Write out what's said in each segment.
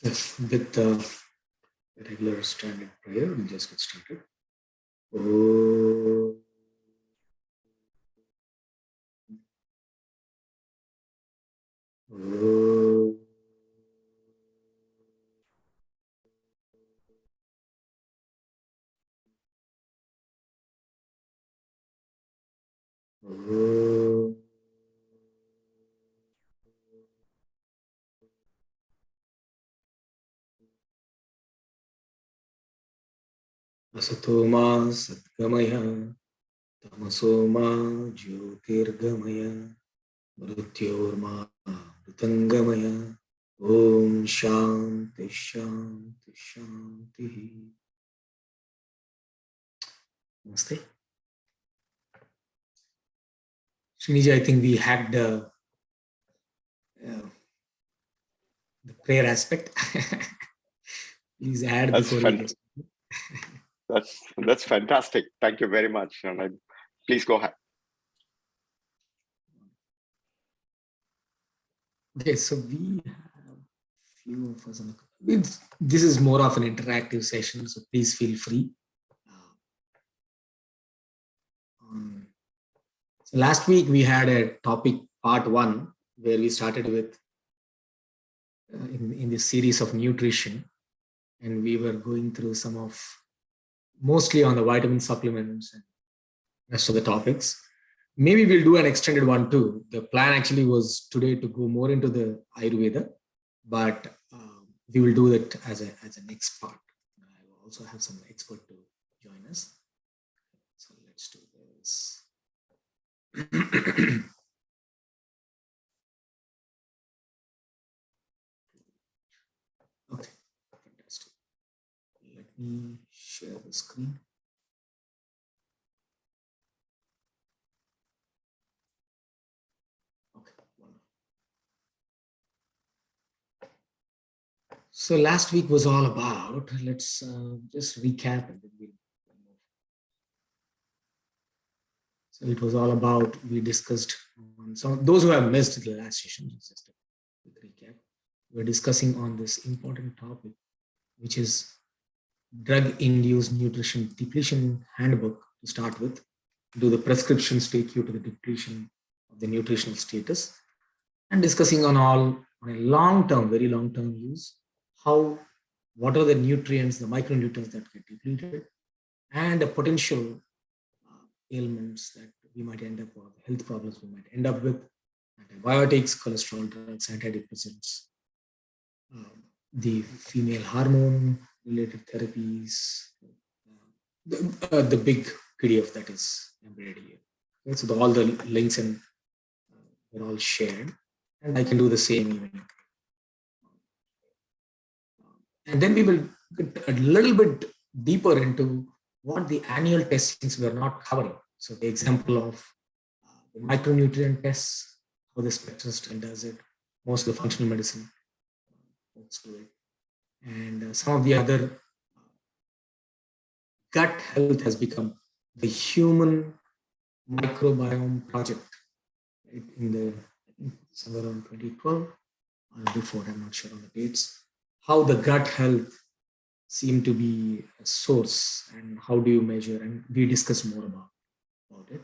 Yes, with the regular standard prayer, we'll just get started. Oh. Oh. Oh. Asatoma Satgamaya Tamasoma Jyotirgamaya Mrityorma Mritangamaya Om Shanti Shanti Shanti. Namaste. Sriniji, I think we had the prayer aspect. Please add before we get started. That's fantastic. Thank you very much. Please go ahead. Okay, so we have few of us. This is more of an interactive session, so please feel free. So last week we had a topic part 1 where we started with in this series of nutrition, and we were going through some of mostly on the vitamin supplements and rest of the topics. Maybe we'll do an extended one too. The plan actually was today to go more into the Ayurveda, but we will do it as a next part. I will also have some expert to join us. So let's do this. Okay, fantastic. Let me share the screen. Okay, wonderful. So last week was all about, let's just recap and then we'll move. So it was all about, we discussed on some, those who have missed the last session, just a quick recap. We're discussing on this important topic, which is drug-induced nutrition depletion handbook to start with. Do the prescriptions take you to the depletion of the nutritional status, and discussing on all on a long-term, very long-term use, what are the nutrients, the micronutrients that get depleted, and the potential ailments that we might end up with, health problems we might end up with, antibiotics, cholesterol drugs, antidepressants, the female hormone related therapies, the big PDF that is embedded here. Okay, so all the links and they're all shared, and I can do the same even. And then we will get a little bit deeper into what the annual testings were not covering. So the example of the micronutrient tests, how the spectroscopy does it, most of the functional medicine folks do it. And some of the other gut health has become the human microbiome project, right? In the somewhere around 2012 or before, I'm not sure on the dates, how the gut health seemed to be a source and how do you measure, and we discuss more about it.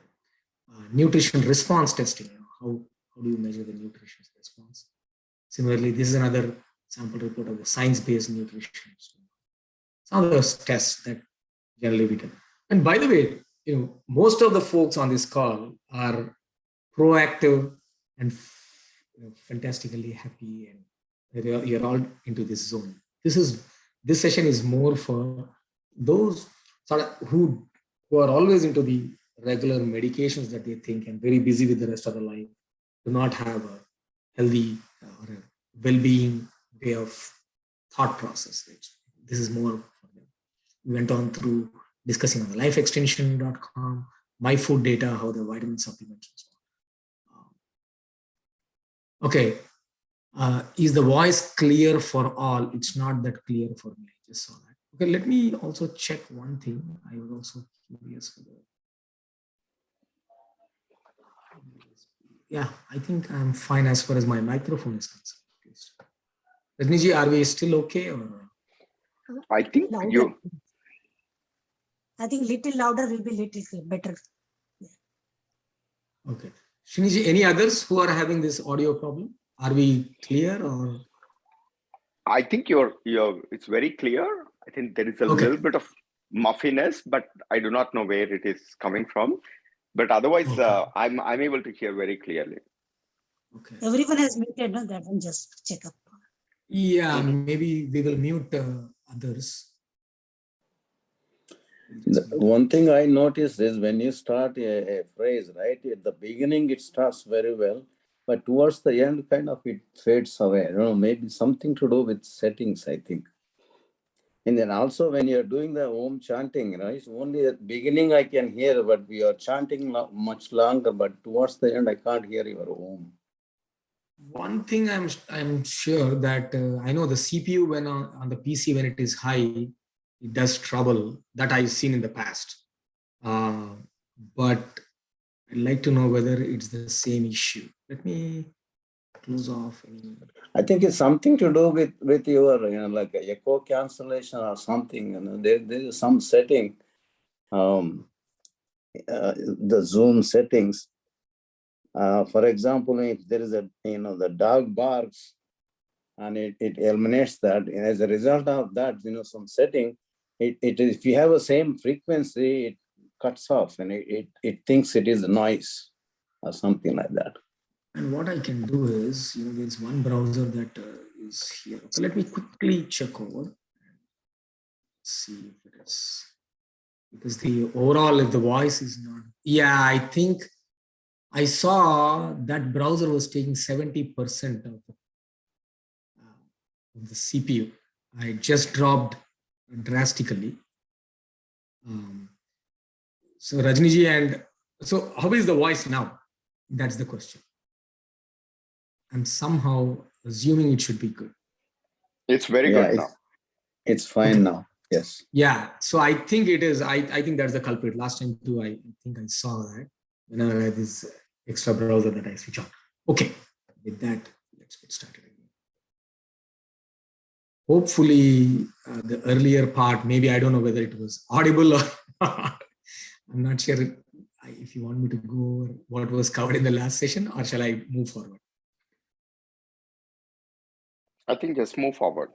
Nutrition response testing, how do you measure the nutrition response? Similarly, this is another sample report of the science-based nutrition. Some of those tests that generally we do. And by the way, most of the folks on this call are proactive and fantastically happy, and you're all into this zone. This session is more for those sort of who are always into the regular medications that they think and very busy with the rest of their life, do not have a healthy or a well-being way of thought process. This is more for them. We went on through discussing on the lifeextension.com, my food data, how the vitamin supplements and so on. Okay. Is the voice clear for all? It's not that clear for me. I just saw that. Okay, let me also check one thing. I was also curious for the. Yeah, I think I'm fine as far as my microphone is concerned. Rajniji, are we still okay? Or? I think louder. I think little louder will be little better. Okay. Sriniji, any others who are having this audio problem? Are we clear or? I think it's very clear. I think there is a Okay. little bit of muffiness, but I do not know where it is coming from. But otherwise, Okay. I'm able to hear very clearly. Okay. Everyone has muted, no? That one just check up. Yeah, maybe we will mute others. One thing I noticed is when you start a phrase, right, at the beginning it starts very well, but towards the end, kind of it fades away. I don't know, maybe something to do with settings, I think. And then also when you're doing the Om chanting, it's only at the beginning I can hear, but we are chanting much longer, but towards the end I can't hear your Om. One thing I'm sure that I know the CPU when on the PC when it is high, it does trouble. That I've seen in the past. But I'd like to know whether it's the same issue. Let me close off. I think it's something to do with your, like echo cancellation or something. There is some setting, the Zoom settings. For example, if there is the dog barks and it eliminates that, and as a result of that, some setting, if you have the same frequency, it cuts off and it thinks it is noise or something like that. And what I can do is, there's one browser that is here. Okay, let me quickly check over. See if it is, because the overall, if the voice is not, yeah, I think I saw that browser was taking 70% of the CPU. I just dropped drastically. So Rajniji, and so how is the voice now? That's the question. I'm somehow assuming it should be good. It's very good now. It's fine now. Yes. Yeah. So I think it is. I think that's the culprit. Last time too, I think I saw that when I had this extra browser that I switch on. Okay. With that, let's get started again. Hopefully, the earlier part, maybe I don't know whether it was audible or not. I'm not sure if you want me to go over what was covered in the last session, or shall I move forward? I think just move forward.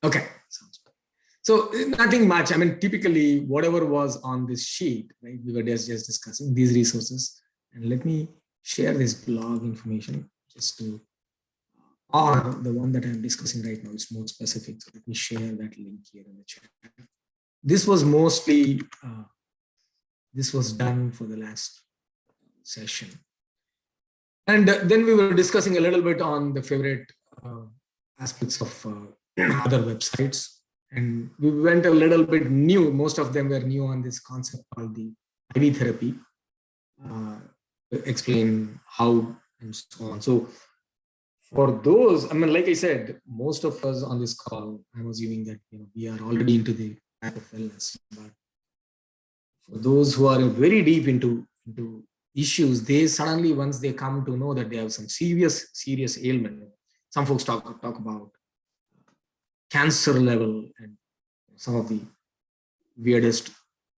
Okay, sounds good. So nothing much. I mean, typically whatever was on this sheet, right? We were just discussing these resources, and let me share this blog information just to, or the one that I'm discussing right now is more specific. So let me share that link here in the chat. This was mostly, this was done for the last session. And then we were discussing a little bit on the favorite aspects of other websites. And we went a little bit new. Most of them were new on this concept called the IV therapy, explain how and so on. So for those, I mean, like I said, most of us on this call, I'm assuming that we are already into the type of wellness. But for those who are very deep into issues, they suddenly, once they come to know that they have some serious ailment, some folks talk about cancer level and some of the weirdest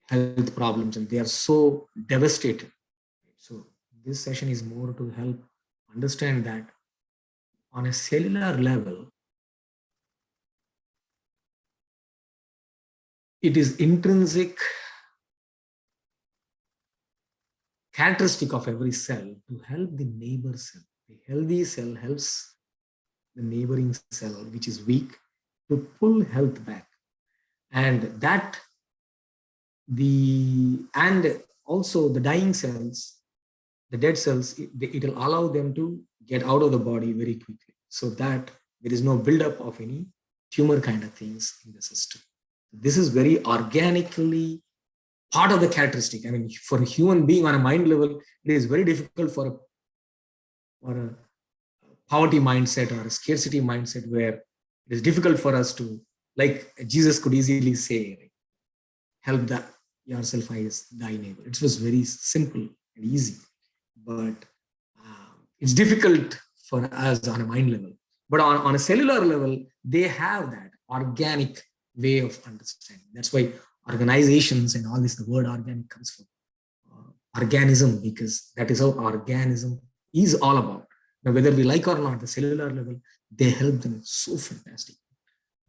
health problems, and they are so devastated. So this session is more to help understand that on a cellular level, it is intrinsic characteristic of every cell to help the neighbor cell. The healthy cell helps the neighboring cell, which is weak, to pull health back. And that and also the dying cells, the dead cells, it will allow them to get out of the body very quickly, so that there is no buildup of any tumor kind of things in the system. This is very organically part of the characteristic. I mean, for a human being on a mind level, it is very difficult for a poverty mindset or a scarcity mindset, where it is difficult for us to, like Jesus could easily say, help yourself as thy neighbor. It was very simple and easy, but it's difficult for us on a mind level. But on a cellular level, they have that organic way of understanding. That's why organizations and all this, the word organic comes from organism, because that is how organism is all about. Now, whether we like or not, the cellular level, they help them so fantastic.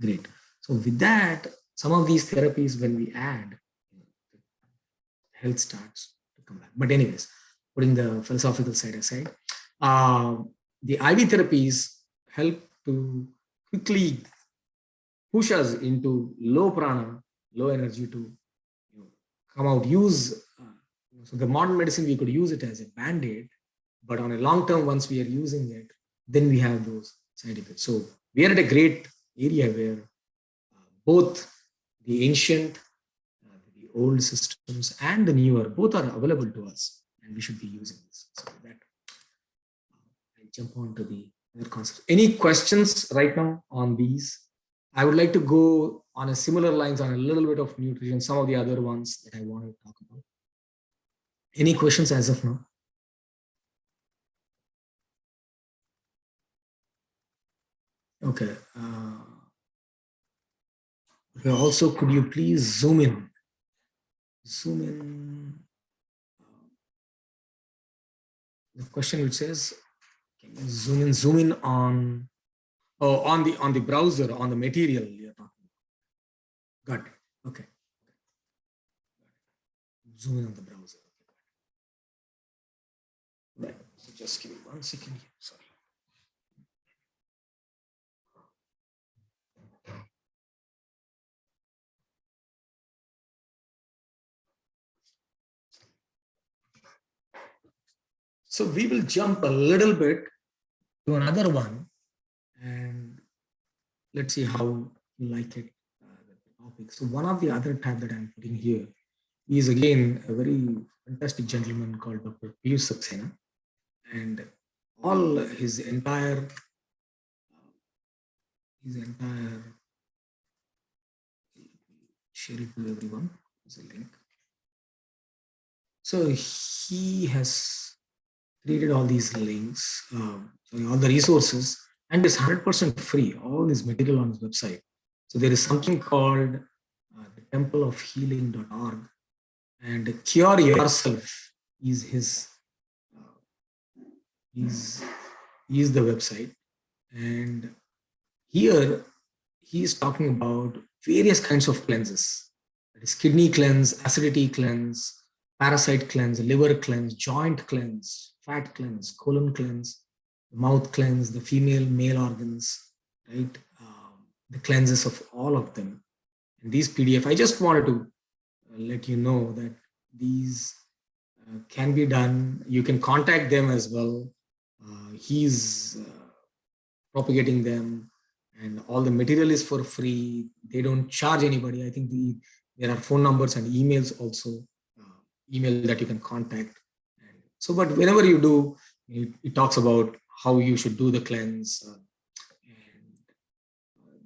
Great. So with that, some of these therapies, when we add, health starts to come back. But anyways, putting the philosophical side aside, the IV therapies help to quickly push us into low prana, low energy to come out, use. So the modern medicine, we could use it as a band-aid, but on a long term, once we are using it, then we have those side effects. So we are at a great area where both the ancient, the old systems and the newer, both are available to us, and we should be using this. So with that, I'll jump on to the other concepts. Any questions right now on these? I would like to go on a similar lines on a little bit of nutrition, some of the other ones that I want to talk about. Any questions as of now? Okay. Okay. Also, could you please zoom in? Zoom in. The question which says, can you zoom in on, oh, on the browser, on the material you're talking about. Got it. Okay. Zoom in on the browser. Right. So just give me 1 second here. Sorry. So we will jump a little bit to another one, and let's see how you like it. The topic. So one of the other tab that I'm putting here is again a very fantastic gentleman called Dr. Piyush Saxena, and all his entire share it to everyone as a link. So he has created all these links, all the resources, and it's 100% free, all this material on his website. So there is something called the templeofhealing.org, and Cure Yourself is his, is the website. And here he is talking about various kinds of cleanses. That is kidney cleanse, acidity cleanse, parasite cleanse, liver cleanse, joint cleanse, fat cleanse, colon cleanse, mouth cleanse, the female, male organs, right? The cleanses of all of them. And these PDF, I just wanted to let you know that these can be done. You can contact them as well. He's propagating them, and all the material is for free. They don't charge anybody. I think there are phone numbers and emails also, email that you can contact. And so, but whenever you do, it talks about how you should do the cleanse.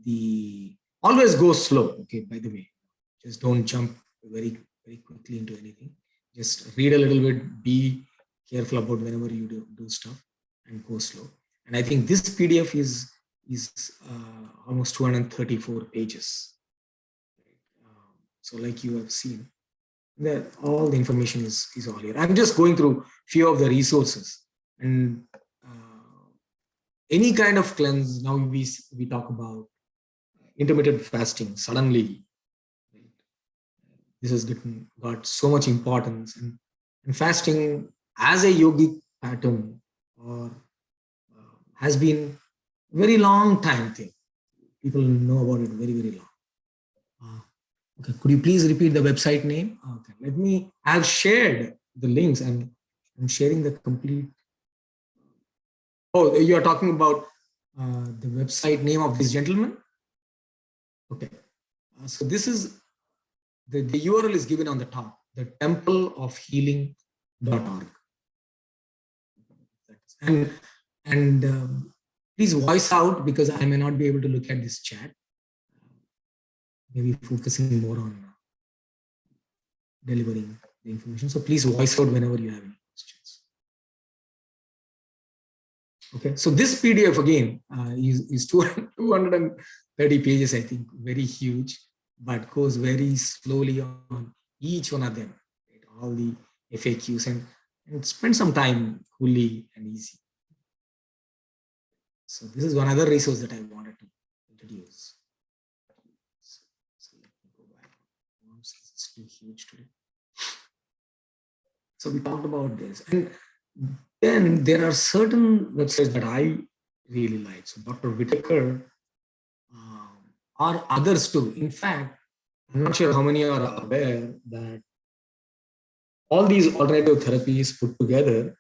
And always go slow. Okay, by the way, just don't jump very quickly into anything. Just read a little bit. Be careful about whenever you do stuff, and go slow. And I think this PDF is almost 234 pages. So like you have seen, all the information is all here. I'm just going through few of the resources, and any kind of cleanse. Now we talk about intermittent fasting. Suddenly, right? This has got so much importance, and fasting as a yogic pattern or has been very long time thing. People know about it very long. Okay, could you please repeat the website name? Okay, I've shared the links, and I'm sharing the complete. Oh, you are talking about the website name of this gentleman? Okay, so this is, the URL is given on the top, the templeofhealing.org. And please voice out, because I may not be able to look at this chat. Maybe focusing more on delivering the information. So please voice out whenever you have any questions. Okay, so this PDF again is 230 pages, I think, very huge, but goes very slowly on each one of them, right? All the FAQs, and spend some time coolly and easy. So this is one other resource that I wanted to introduce. So let me go back. It's too huge today. So we talked about this, and then there are certain websites that I really like. So Dr. Whitaker or others too. In fact, I'm not sure how many are aware that all these alternative therapies put together,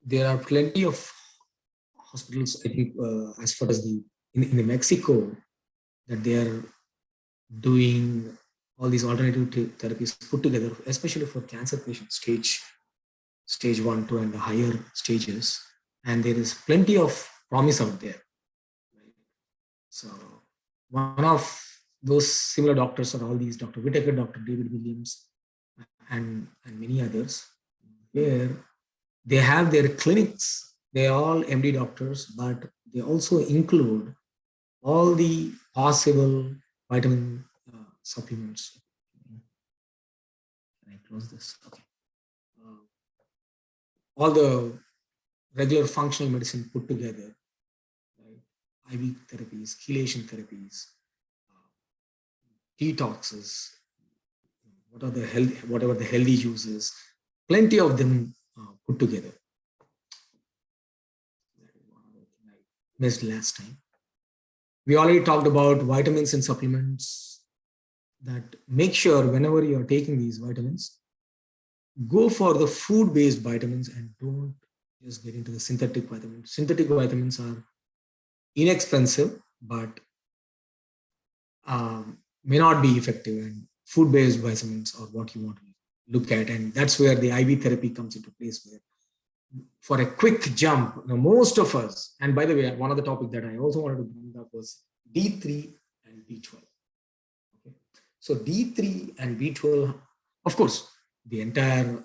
there are plenty of hospitals, I think, as far as in Mexico, that they are doing all these alternative therapies put together, especially for cancer patients, stage 1, 2, and the higher stages. And there is plenty of promise out there. Right? So one of those similar doctors are all these Dr. Whitaker, Dr. David Williams, and many others, where they have their clinics. They're all MD doctors, but they also include all the possible vitamin supplements. Can I close this? Okay. All the regular functional medicine put together, right? IV therapies, chelation therapies, detoxes, whatever the healthy uses, plenty of them put together. I missed last time. We already talked about vitamins and supplements, that make sure whenever you're taking these vitamins, go for the food-based vitamins and don't just get into the synthetic vitamins. Synthetic vitamins are inexpensive, but may not be effective, and food-based vitamins are what you want to look at. And that's where the IV therapy comes into place, where for a quick jump, now most of us, and by the way, one of the topics that I also wanted to bring up was D3 and B12. Okay. So D3 and B12, of course, the entire,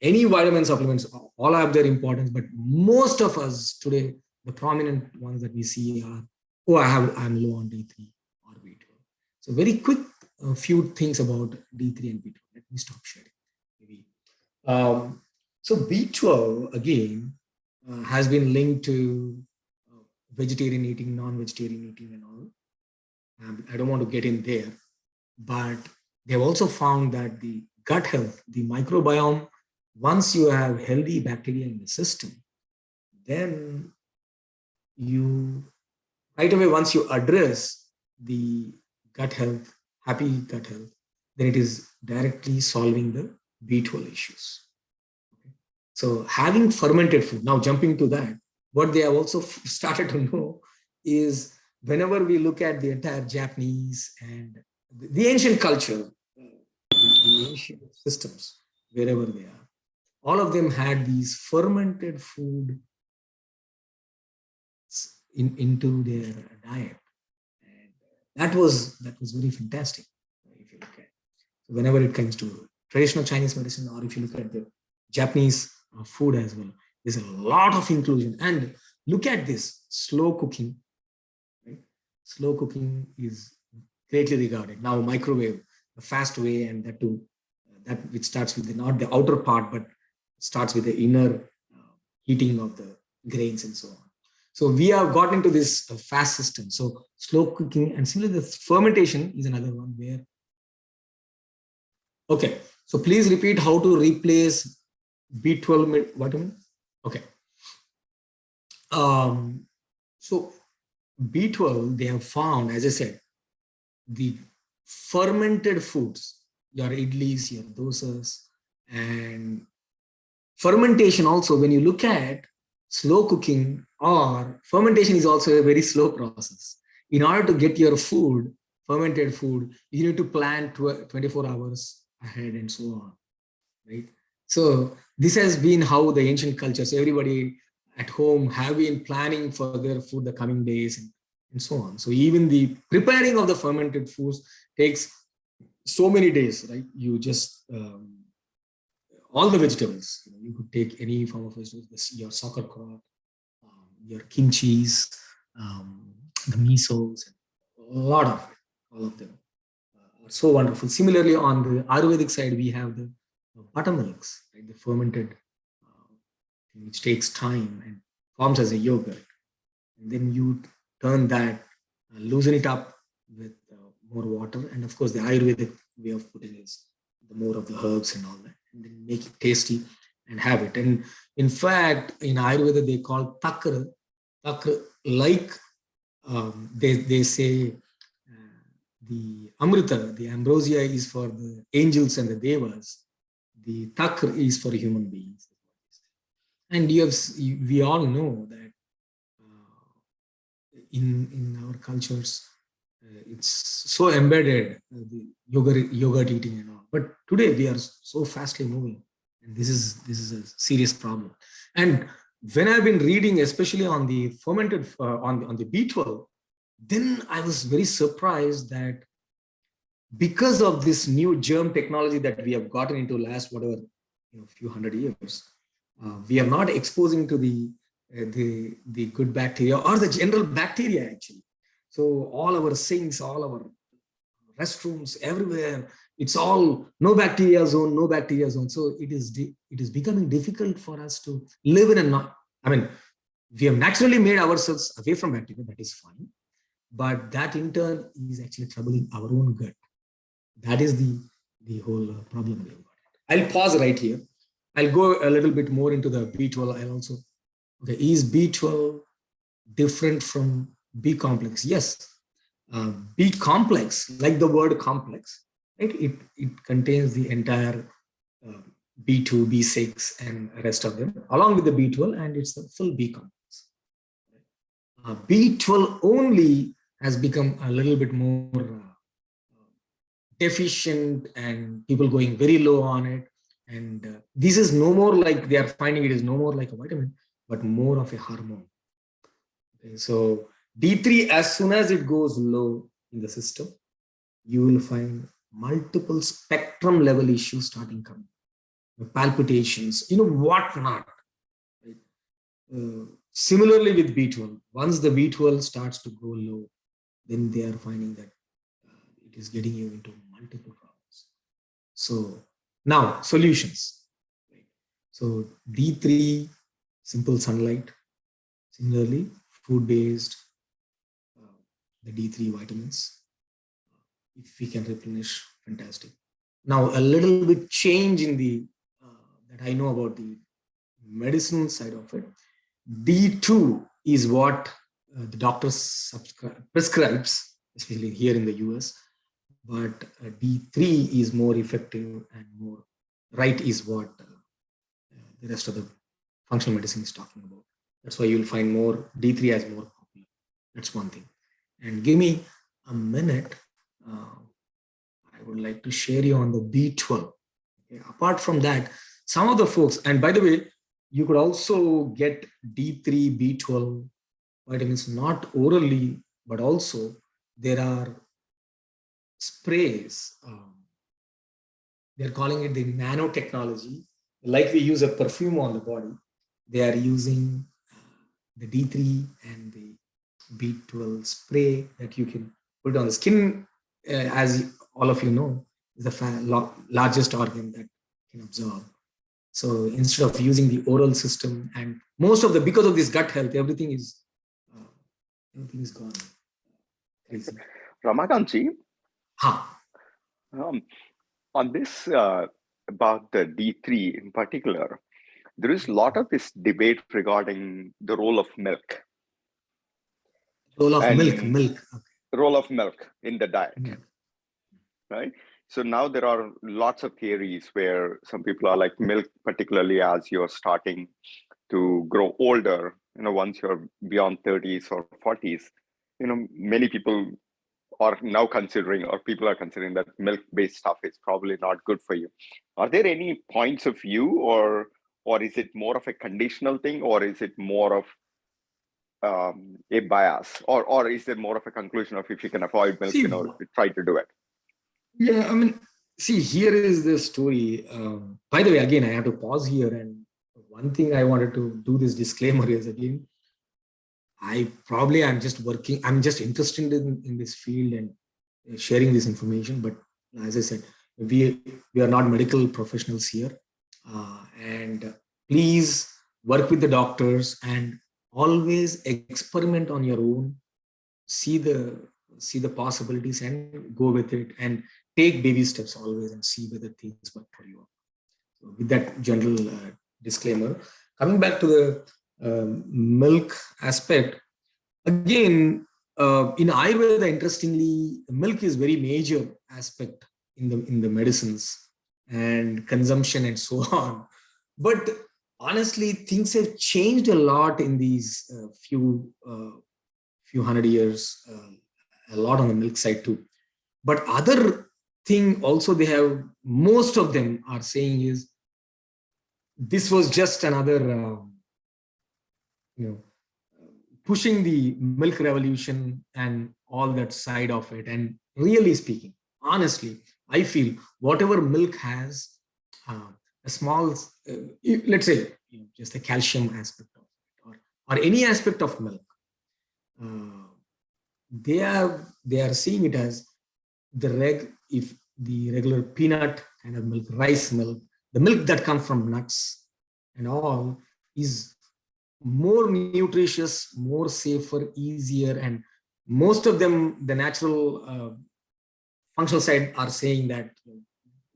any vitamin supplements all have their importance, but most of us today, the prominent ones that we see are, oh, I'm low on D3 or B12. So very quick, few things about D3 and B12. Let me stop sharing. Maybe. So B12 again has been linked to vegetarian eating, non-vegetarian eating, and all. I don't want to get in there, but they've also found that the gut health, the microbiome, once you have healthy bacteria in the system, then you right away, once you address the gut health, happy gut health, then it is directly solving the B12 issues. Okay. So having fermented food, now jumping to that, what they have also started to know is whenever we look at the entire Japanese and the ancient culture, the ancient systems, wherever they are, all of them had these fermented food into their diet. And that was very fantastic. If you look at, so whenever it comes to traditional Chinese medicine, or if you look at the Japanese food as well, there's a lot of inclusion. And look at this slow cooking, right? Slow cooking is greatly regarded. Now microwave, a fast way, and that too, that which starts with not the outer part, but starts with the inner heating of the grains and so on. So we have got into this fast system. So slow cooking, and similarly, the fermentation is another one where. Okay, so please repeat how to replace B12 vitamin. Okay. So B12, they have found, as I said, the fermented foods, your idlis, your dosas, and fermentation also, when you look at slow cooking or fermentation, is also a very slow process. In order to get your food, fermented food, you need to plan 24 hours ahead and so on, right? So this has been how the ancient cultures, everybody at home have been planning for their food the coming days and so on. So even the preparing of the fermented foods takes so many days, right? You just all the vegetables. You could take any form of vegetables. Your sauerkraut, your kimchis, the misos, a lot of it, all of them are so wonderful. Similarly, on the Ayurvedic side, we have the buttermilks, right? The fermented, which takes time and forms as a yogurt. And then you turn that, loosen it up with more water. And of course, the Ayurvedic way of putting is the more of the herbs and all that, and then make it tasty and have it. And in fact, in Ayurveda, they call takra, like they say the amrita, the ambrosia is for the angels and the devas. The takra is for human beings. And we all know that in our cultures, it's so embedded, the yogurt eating and all. But today we are so fastly moving, and this is a serious problem. And when I've been reading, especially on the fermented, on the B12, then I was very surprised that because of this new germ technology that we have gotten into last few hundred years, we are not exposing to the good bacteria or the general bacteria actually. So all our sinks, all our restrooms, everywhere, it's all no bacteria zone, no bacteria zone. So it is becoming difficult for us to live in we have naturally made ourselves away from bacteria, that is fine. But that in turn is actually troubling our own gut. That is the whole problem we have got. I'll pause right here. I'll go a little bit more into the B12. Is B12 different from B complex? Yes. B complex, like the word complex, right? It contains the entire B2, B6, and rest of them, along with the B12, and it's the full B complex. B12 only has become a little bit more deficient, and people going very low on it. And this is no more like, they are finding it is no more like a vitamin, but more of a hormone. Okay, so D3, as soon as it goes low in the system, you will find multiple spectrum level issues starting coming. Palpitations, whatnot. Right? Similarly with B12, once the B12 starts to go low, then they are finding that it is getting you into multiple problems. So now solutions. Right? So D3, simple sunlight. Similarly, food-based, the D3 vitamins. If we can replenish, fantastic. Now a little bit change in the that I know about the medicine side of it. D2 is what the doctors prescribes, especially here in the US. But D3 is more effective and more right, is what the rest of the functional medicine is talking about. That's why you'll find more D3 as more popular. That's one thing. And give me a minute. I would like to share you on the B12. Okay. Apart from that, some of the folks, and by the way, you could also get D3, B12 vitamins, not orally, but also there are sprays. They're calling it the nanotechnology. Like we use a perfume on the body, they are using the D3 and the B12 spray that you can put on the skin. As all of you know, is the largest organ that can absorb. So instead of using the oral system, and because of this gut health, everything is gone. Crazy. Ramakanth, on this about the D3 in particular, there is a lot of this debate regarding the role of milk. Role of milk. Okay. Role of milk in the diet, right? So now there are lots of theories where some people are like, milk, particularly as you're starting to grow older, once you're beyond 30s or 40s, many people are now considering, or people are considering, that milk-based stuff is probably not good for you. Are there any points of view, or is it more of a conditional thing, or is it more of a bias, or is there more of a conclusion of, if you can avoid milk, try to do it? Yeah, I mean, see, here is the story. By the way, again, I have to pause here. And one thing I wanted to do this disclaimer is again, I'm just working, I'm just interested in this field and sharing this information. But as I said, we are not medical professionals here. And please work with the doctors and always experiment on your own. See the possibilities and go with it, and take baby steps always and see whether things work for you. So with that general disclaimer, coming back to the milk aspect, again, in Ayurveda, interestingly, milk is very major aspect in the medicines and consumption and so on. But honestly, things have changed a lot in these few hundred years, a lot on the milk side too. But other thing also they have, most of them are saying is this was just another, pushing the milk revolution and all that side of it. And really speaking, honestly, I feel whatever milk has a small, let's say, just the calcium aspect of it, or any aspect of milk, they are seeing it as if the regular peanut kind of milk, rice milk, the milk that comes from nuts and all is more nutritious, more safer, easier, and most of them, the natural functional side, are saying that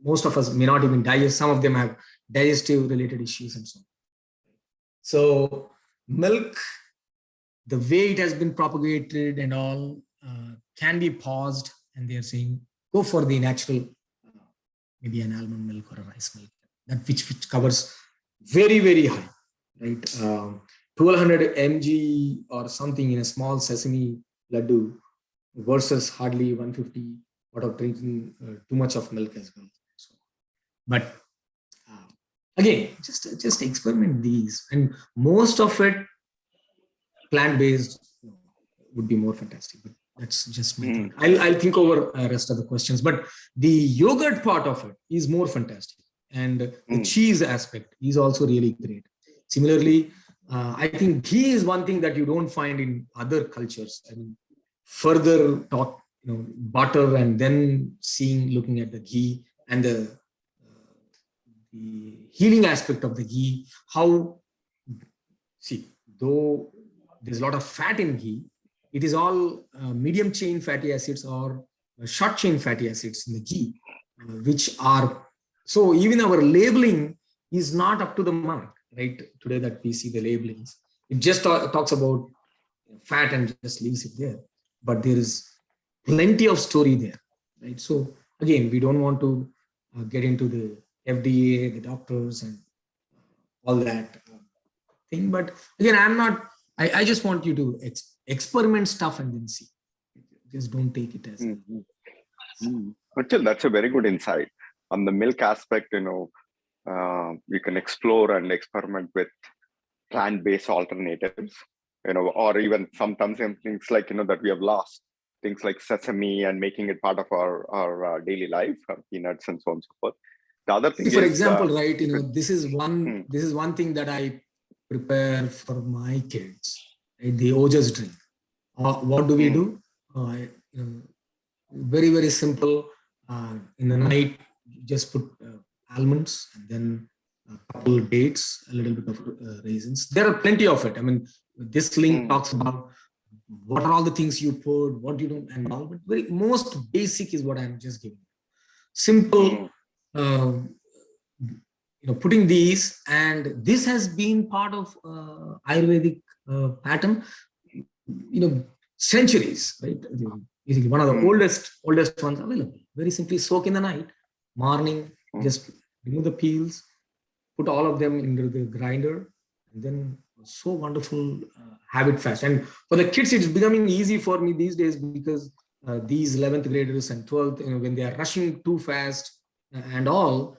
most of us may not even digest. Some of them have digestive related issues and so on. So milk, the way it has been propagated and all, can be paused, and they are saying go for the natural, maybe an almond milk or a rice milk, that which covers very, very high, right? 1200 mg or something in a small sesame laddu versus hardly 150 out of drinking too much of milk as well. So, but again, just experiment these, and most of it plant-based would be more fantastic. But that's just my thought. I'll think over rest of the questions. But the yogurt part of it is more fantastic, and the cheese aspect is also really great. Similarly, I think ghee is one thing that you don't find in other cultures. I mean, further talk, butter, and then looking at the ghee and the healing aspect of the ghee. Though there's a lot of fat in ghee, it is all medium chain fatty acids or short chain fatty acids in the ghee, which are, so even our labeling is not up to the mark, right? Today that we see the labelings, it just talks about fat and just leaves it there. But there is plenty of story there, right? So again, we don't want to get into the FDA, the doctors, and all that thing. But again, I just want you to experiment stuff and then see. Just don't take it as. Achal, that's a very good insight on the milk aspect. You can explore and experiment with plant-based alternatives. Or even sometimes things like that we have lost, things like sesame, and making it part of our daily life, peanuts and so on and so forth. The other thing, for example, right? This is one thing that I prepare for my kids. Right? The ojas drink. What do we do? Very, very simple. In the night, just put almonds and then a couple of dates, a little bit of raisins. There are plenty of it. I mean, this link talks about what are all the things you put, what you don't, and all. But most basic is what I'm just giving. Simple. Putting these, and this has been part of Ayurvedic pattern, centuries, right? Basically one of the oldest ones available. Very simply, soak in the night, morning, just remove the peels, put all of them into the grinder, and then so wonderful, have it fast. And for the kids, it's becoming easy for me these days, because these 11th graders and 12th, when they are rushing too fast and all,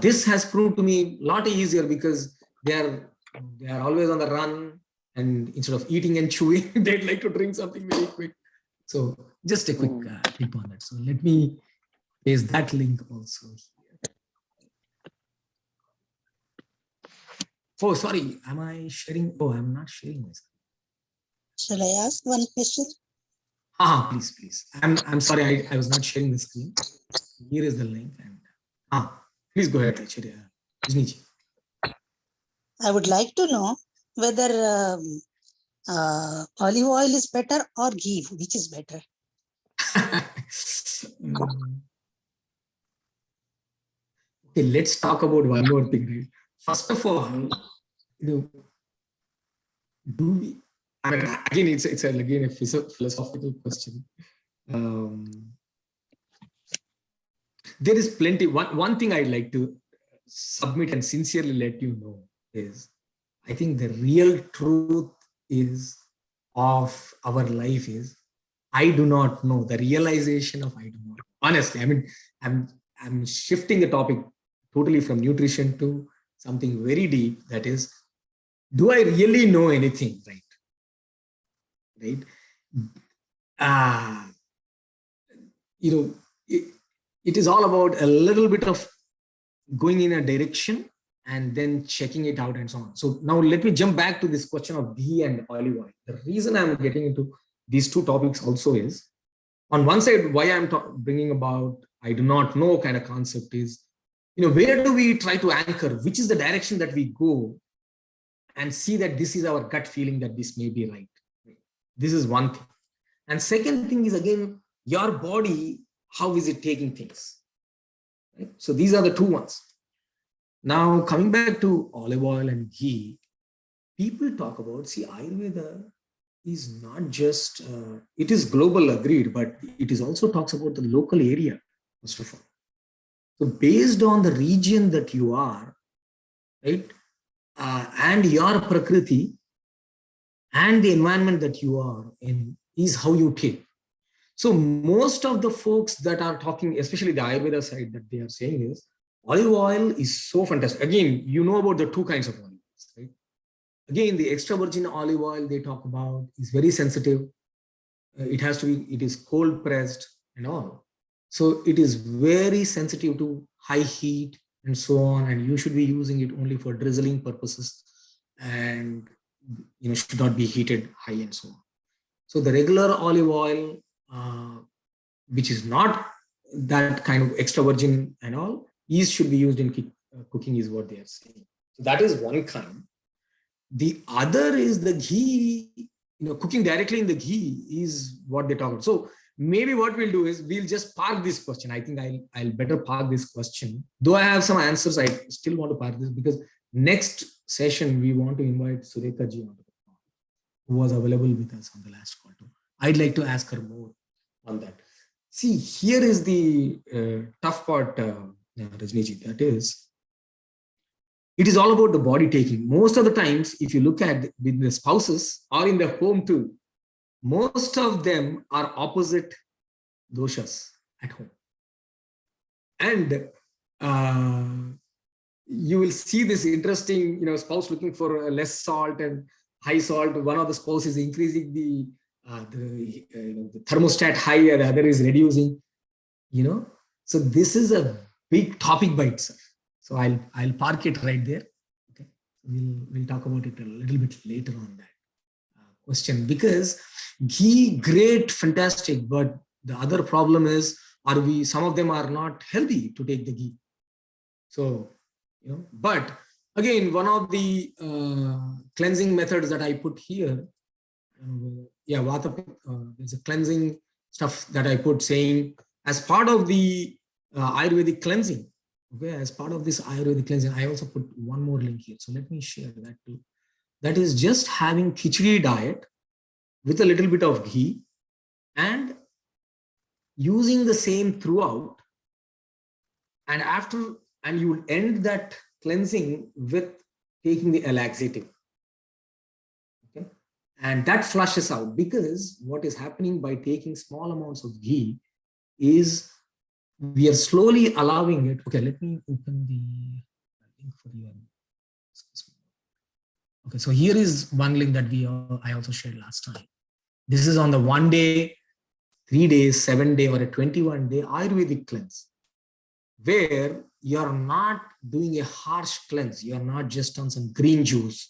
this has proved to me a lot easier, because they are always on the run, and instead of eating and chewing, they'd like to drink something very quick. So just a quick tip on that. So let me Paste that link also here. Oh, sorry. Am I sharing? Oh, I'm not sharing my screen. Shall I ask one question? Please, please. I'm sorry. I was not sharing the screen. Here is the link. And please go ahead, Acharya. Rajni. I would like to know whether olive oil is better or ghee, which is better? Okay, let's talk about one more thing. Right? First of all, do we? I mean, again, it's again a philosophical question. There is plenty. One thing I'd like to submit and sincerely let you know is, I think the real truth is of our life is, I do not know. The realization of I do not know. Honestly, I mean, I'm shifting the topic totally from nutrition to something very deep. That is, do I really know anything, right? Right? It is all about a little bit of going in a direction and then checking it out and so on. So now let me jump back to this question of ghee and olive oil. The reason I'm getting into these two topics also is, on one side, why I'm bringing about I do not know kind of concept is, where do we try to anchor? Which is the direction that we go and see that this is our gut feeling that this may be right. This is one thing. And second thing is, again, your body, how is it taking things? Right? So these are the two ones. Now, coming back to olive oil and ghee, people talk about, see, Ayurveda is not just, it is global, agreed, but it is also talks about the local area, first of all. So based on the region that you are, right, and your prakriti and the environment that you are in is how you take. So most of the folks that are talking, especially the Ayurveda side, that they are saying is, olive oil is so fantastic. Again, you know about the two kinds of olive oils, right? Again, the extra virgin olive oil they talk about is very sensitive. It is cold pressed and all. So it is very sensitive to high heat and so on. And you should be using it only for drizzling purposes and should not be heated high and so on. So the regular olive oil, which is not that kind of extra virgin and all, should be used in cooking is what they are saying. So that is one kind. The other is the ghee, cooking directly in the ghee is what they talk about. So maybe what we'll do is we'll just park this question. I think I'll better park this question. Though I have some answers, I still want to park this because next session we want to invite Sureka ji on the call, who was available with us on the last call too. I'd like to ask her more on that. See, here is the tough part, Rajni ji, that is, it is all about the body taking. Most of the times, if you look at with the spouses or in the home too, most of them are opposite doshas at home. And you will see this interesting, spouse looking for less salt and high salt. One of the spouse is increasing the thermostat high and the other is reducing, So this is a big topic by itself. So I'll park it right there. Okay, we'll talk about it a little bit later on that question, because ghee, great, fantastic, but the other problem is, some of them are not healthy to take the ghee. So, but again, one of the cleansing methods that I put here, there's a cleansing stuff that I put saying as part of the Ayurvedic cleansing. Okay, as part of this Ayurvedic cleansing, I also put one more link here. So let me share that too. That is just having khichdi diet with a little bit of ghee and using the same throughout. And you will end that cleansing with taking the laxative. Okay, and that flushes out, because what is happening by taking small amounts of ghee is we are slowly allowing it. Okay, let me open the link for you. Okay, so here is one link that I also shared last time. This is on the 1 day, 3 days, 7 day, or a 21-day Ayurvedic cleanse. where you're not doing a harsh cleanse. You're not just on some green juice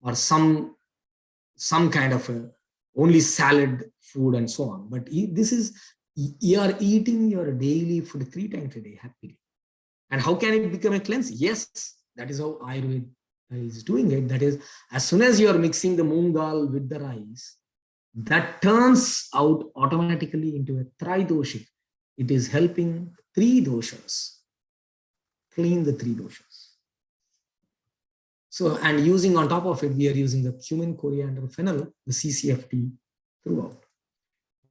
or some kind of a only salad food and so on. But this is, you are eating your daily food 3 times a day happily. And how can it become a cleanse? Yes, that is how Ayurveda is doing it. That is, as soon as you are mixing the moong dal with the rice, that turns out automatically into a tridoshik. It is helping 3 doshas, clean the 3 doshas. So, and using on top of it, we are using the cumin, coriander, fennel, the CCFT throughout.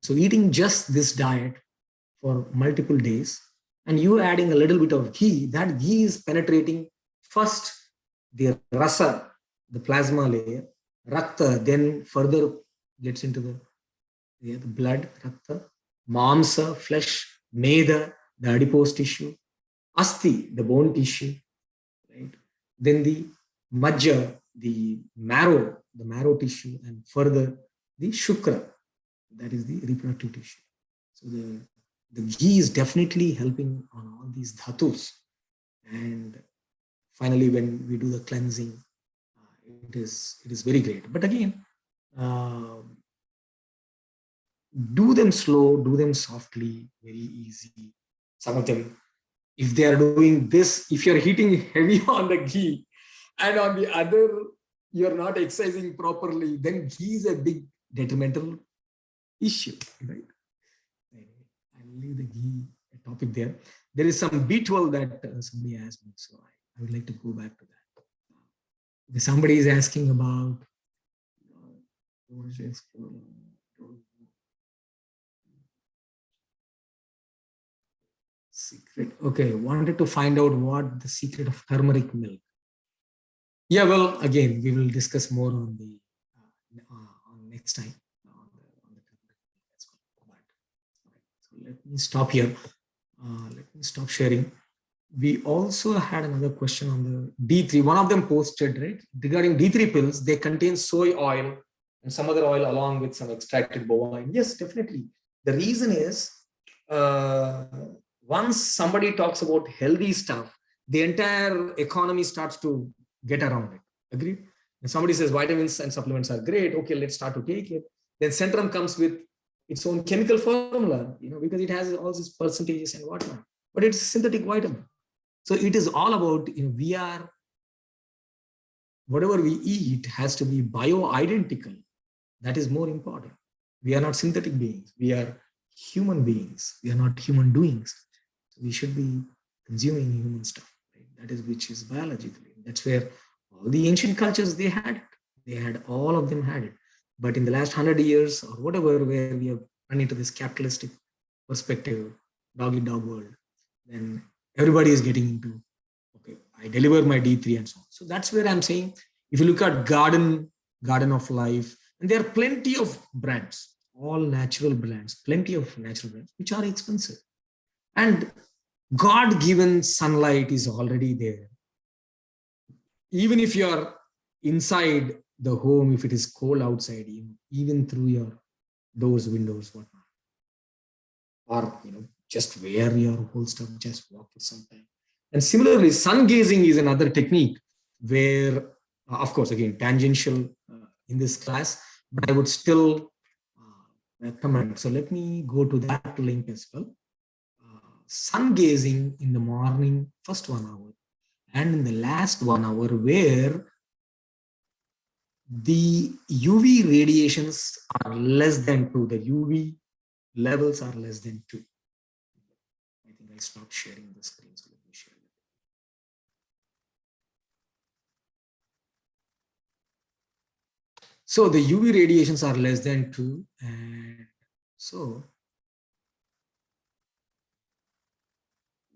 So eating just this diet for multiple days, and you adding a little bit of ghee, that ghee is penetrating first the rasa, the plasma layer, rakta, then further gets into the blood, rakta, mamsa, flesh, meda, the adipose tissue, asti, the bone tissue, right? Then the majja, the marrow tissue, and further the shukra, that is the reproductive tissue. So the ghee is definitely helping on all these dhatus. And finally, when we do the cleansing, it is very great. But again, do them slow, do them softly, very easy. Some of them, if they are doing this, if you're hitting heavy on the ghee and on the other, you're not exercising properly, then ghee is a big detrimental issue, right? I'll leave the ghee topic there. There is some B12 that somebody asked me, so I would like to go back to that. Somebody is asking about secret. Okay, wanted to find out what the secret of turmeric milk. Yeah, well, again, we will discuss more on the on next time. So let me stop here. Let me stop sharing. We also had another question on the D3. One of them posted, right, regarding D3 pills. They contain soy oil and some other oil along with some extracted bovine. Yes, definitely. The reason is, once somebody talks about healthy stuff, the entire economy starts to get around it. Agreed? And somebody says vitamins and supplements are great. Okay, let's start to take it. Then Centrum comes with its own chemical formula, because it has all these percentages and whatnot. But it's synthetic vitamin. So it is all about, whatever we eat has to be bio-identical. That is more important. We are not synthetic beings. We are human beings. We are not human doings. So we should be consuming human stuff, right? That is which is biologically. That's where all the ancient cultures, they had it. They had, all of them had it. But in the last 100 years or whatever, where we have run into this capitalistic perspective, dog-eat-dog world, then everybody is getting into, okay, I deliver my D3 and so on. So that's where I'm saying, if you look at Garden of Life, and there are plenty of brands, all natural brands, plenty of natural brands, which are expensive. And God-given sunlight is already there. Even if you're inside the home, if it is cold outside, even through your doors, windows, whatnot, or just wear your whole stuff, just walk for some time. And similarly, sun gazing is another technique where, of course, again, tangential in this class, but I would still recommend. So let me go to that link as well. Sun gazing in the morning, first 1 hour, and in the last 1 hour, where the UV radiations are less than 2, the UV levels are less than 2. I think I stopped sharing the screen, so let me share it. So the UV radiations are less than 2, and so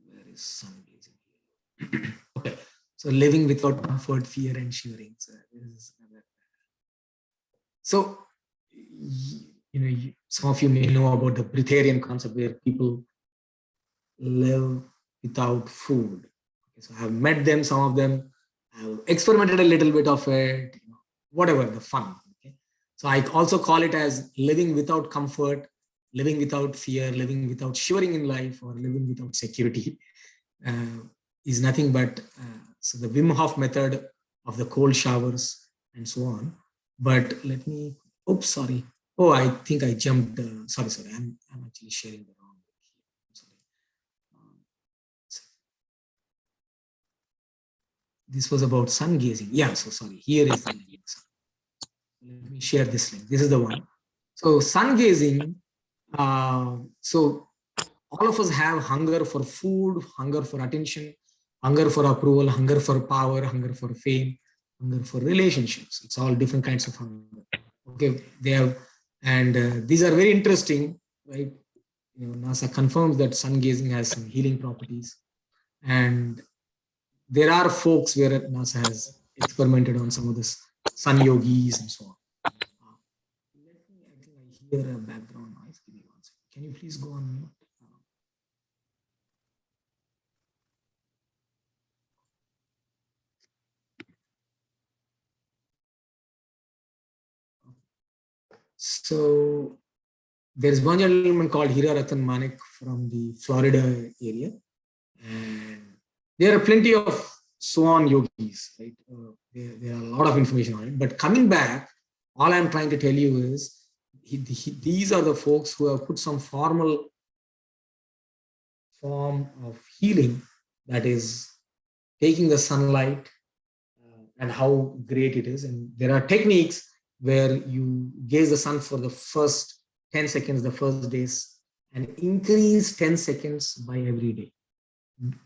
where is sun gazing? Okay, so living without comfort, fear, and shivering. So this is another. So, some of you may know about the breatharian concept, where people live without food. Okay, so I have met them, some of them, I have experimented a little bit of it, whatever, the fun. Okay? So I also call it as living without comfort, living without fear, living without shivering in life, or living without security. is nothing but so the Wim Hof method of the cold showers and so on. But let me, oops, sorry. Oh, I think I jumped. Sorry, I'm actually sharing the wrong book here. Sorry. This was about sun gazing. Yeah, so sorry. Here is the link. Let me share this link. This is the one. So sun gazing. So all of us have hunger for food, hunger for attention, hunger for approval, hunger for power, hunger for fame, hunger for relationships. It's all different kinds of hunger. Okay, they have, and these are very interesting, right? You know, NASA confirms that sun gazing has some healing properties, and there are folks where NASA has experimented on some of this sun yogis and so on. I think I hear a background noise. Give me one second. Can you please go on mute? So there's one gentleman called Hira Ratan Manik from the Florida area, and there are plenty of Swan yogis, right? There are a lot of information on it. But coming back, all I'm trying to tell you is these are the folks who have put some formal form of healing, that is taking the sunlight and how great it is. And there are techniques where you gaze the sun for the first 10 seconds, the first days, and increase 10 seconds by every day.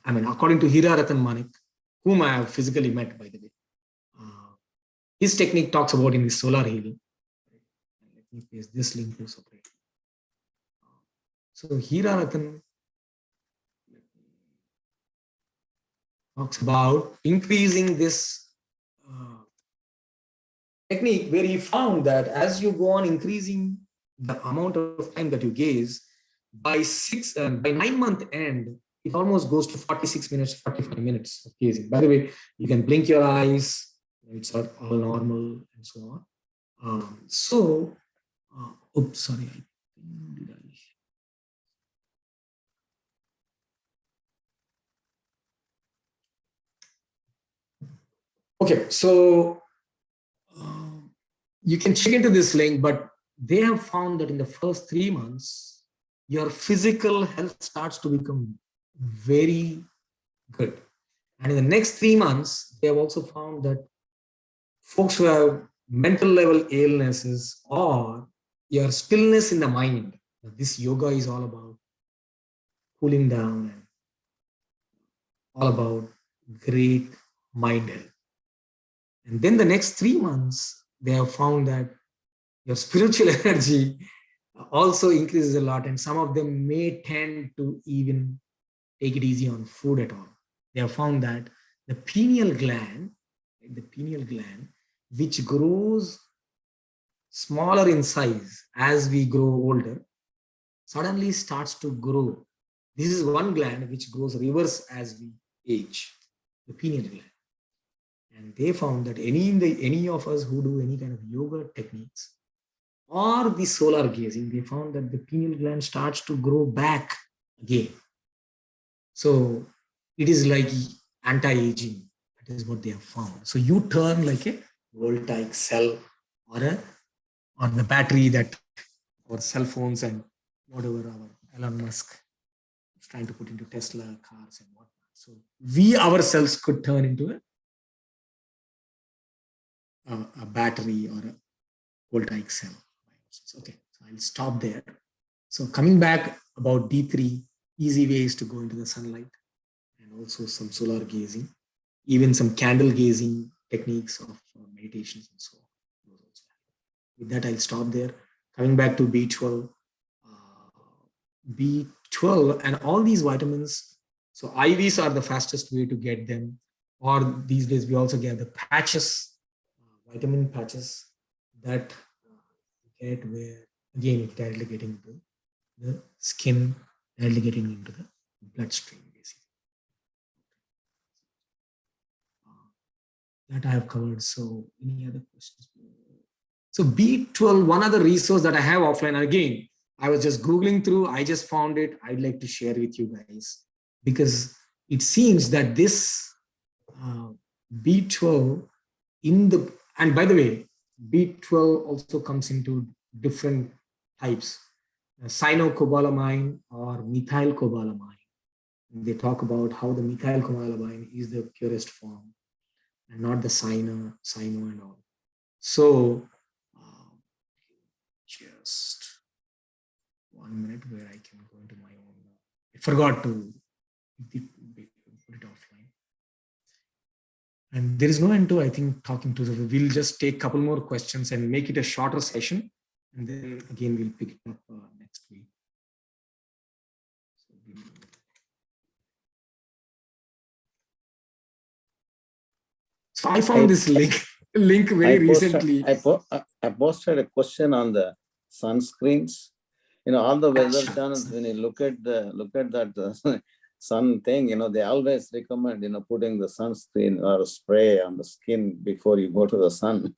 I mean, according to Hira Ratan Manik, whom I have physically met, by the way, his technique talks about in the solar healing. Let me paste this link to separate. So Hira Ratan talks about increasing this technique, where he found that as you go on increasing the amount of time that you gaze, by 9-month end, it almost goes to 46 minutes, 45 minutes of gazing. By the way, you can blink your eyes, it's all normal and so on. Oops, sorry. Okay, so you can check into this link, but they have found that in the first 3 months, your physical health starts to become very good. And in the next 3 months, they have also found that folks who have mental level illnesses or your stillness in the mind, this yoga is all about cooling down and all about great mind health. And then the next 3 months, they have found that your spiritual energy also increases a lot, and some of them may tend to even take it easy on food at all. They have found that the pineal gland, which grows smaller in size as we grow older, suddenly starts to grow. This is one gland which grows reverse as we age, the pineal gland. And they found that any of us who do any kind of yoga techniques or the solar gazing, they found that the pineal gland starts to grow back again. So it is like anti-aging. That is what they have found. So you turn like a voltaic cell or the battery that our cell phones and whatever our Elon Musk is trying to put into Tesla cars and whatnot. So we ourselves could turn into a battery or a voltaic cell. Okay, so I'll stop there. So coming back about D3, easy ways to go into the sunlight, and also some solar gazing, even some candle gazing techniques of meditations and so on. With that, I'll stop there. Coming back to B12, B12 and all these vitamins. So IVs are the fastest way to get them, or these days we also get the patches, vitamin patches that get where again it's directly getting into the skin, directly getting into the bloodstream, basically. That I have covered. So any other questions? So B12, one other resource that I have offline, again, I was just Googling through, I just found it. I'd like to share with you guys, because it seems that this B12 and by the way, B12 also comes into different types, cyanocobalamin or methylcobalamin. They talk about how the methylcobalamin is the purest form and not the cyano and all. So just 1 minute where I can go into my own. I forgot to put it offline. And there is no end to, I think, talking to them. We'll just take a couple more questions and make it a shorter session. And then again, we'll pick it up next week. So I found this link very recently. I posted a question on the sunscreens. All the weather channels, when you look at that sun thing, they always recommend, putting the sunscreen or spray on the skin before you go to the sun.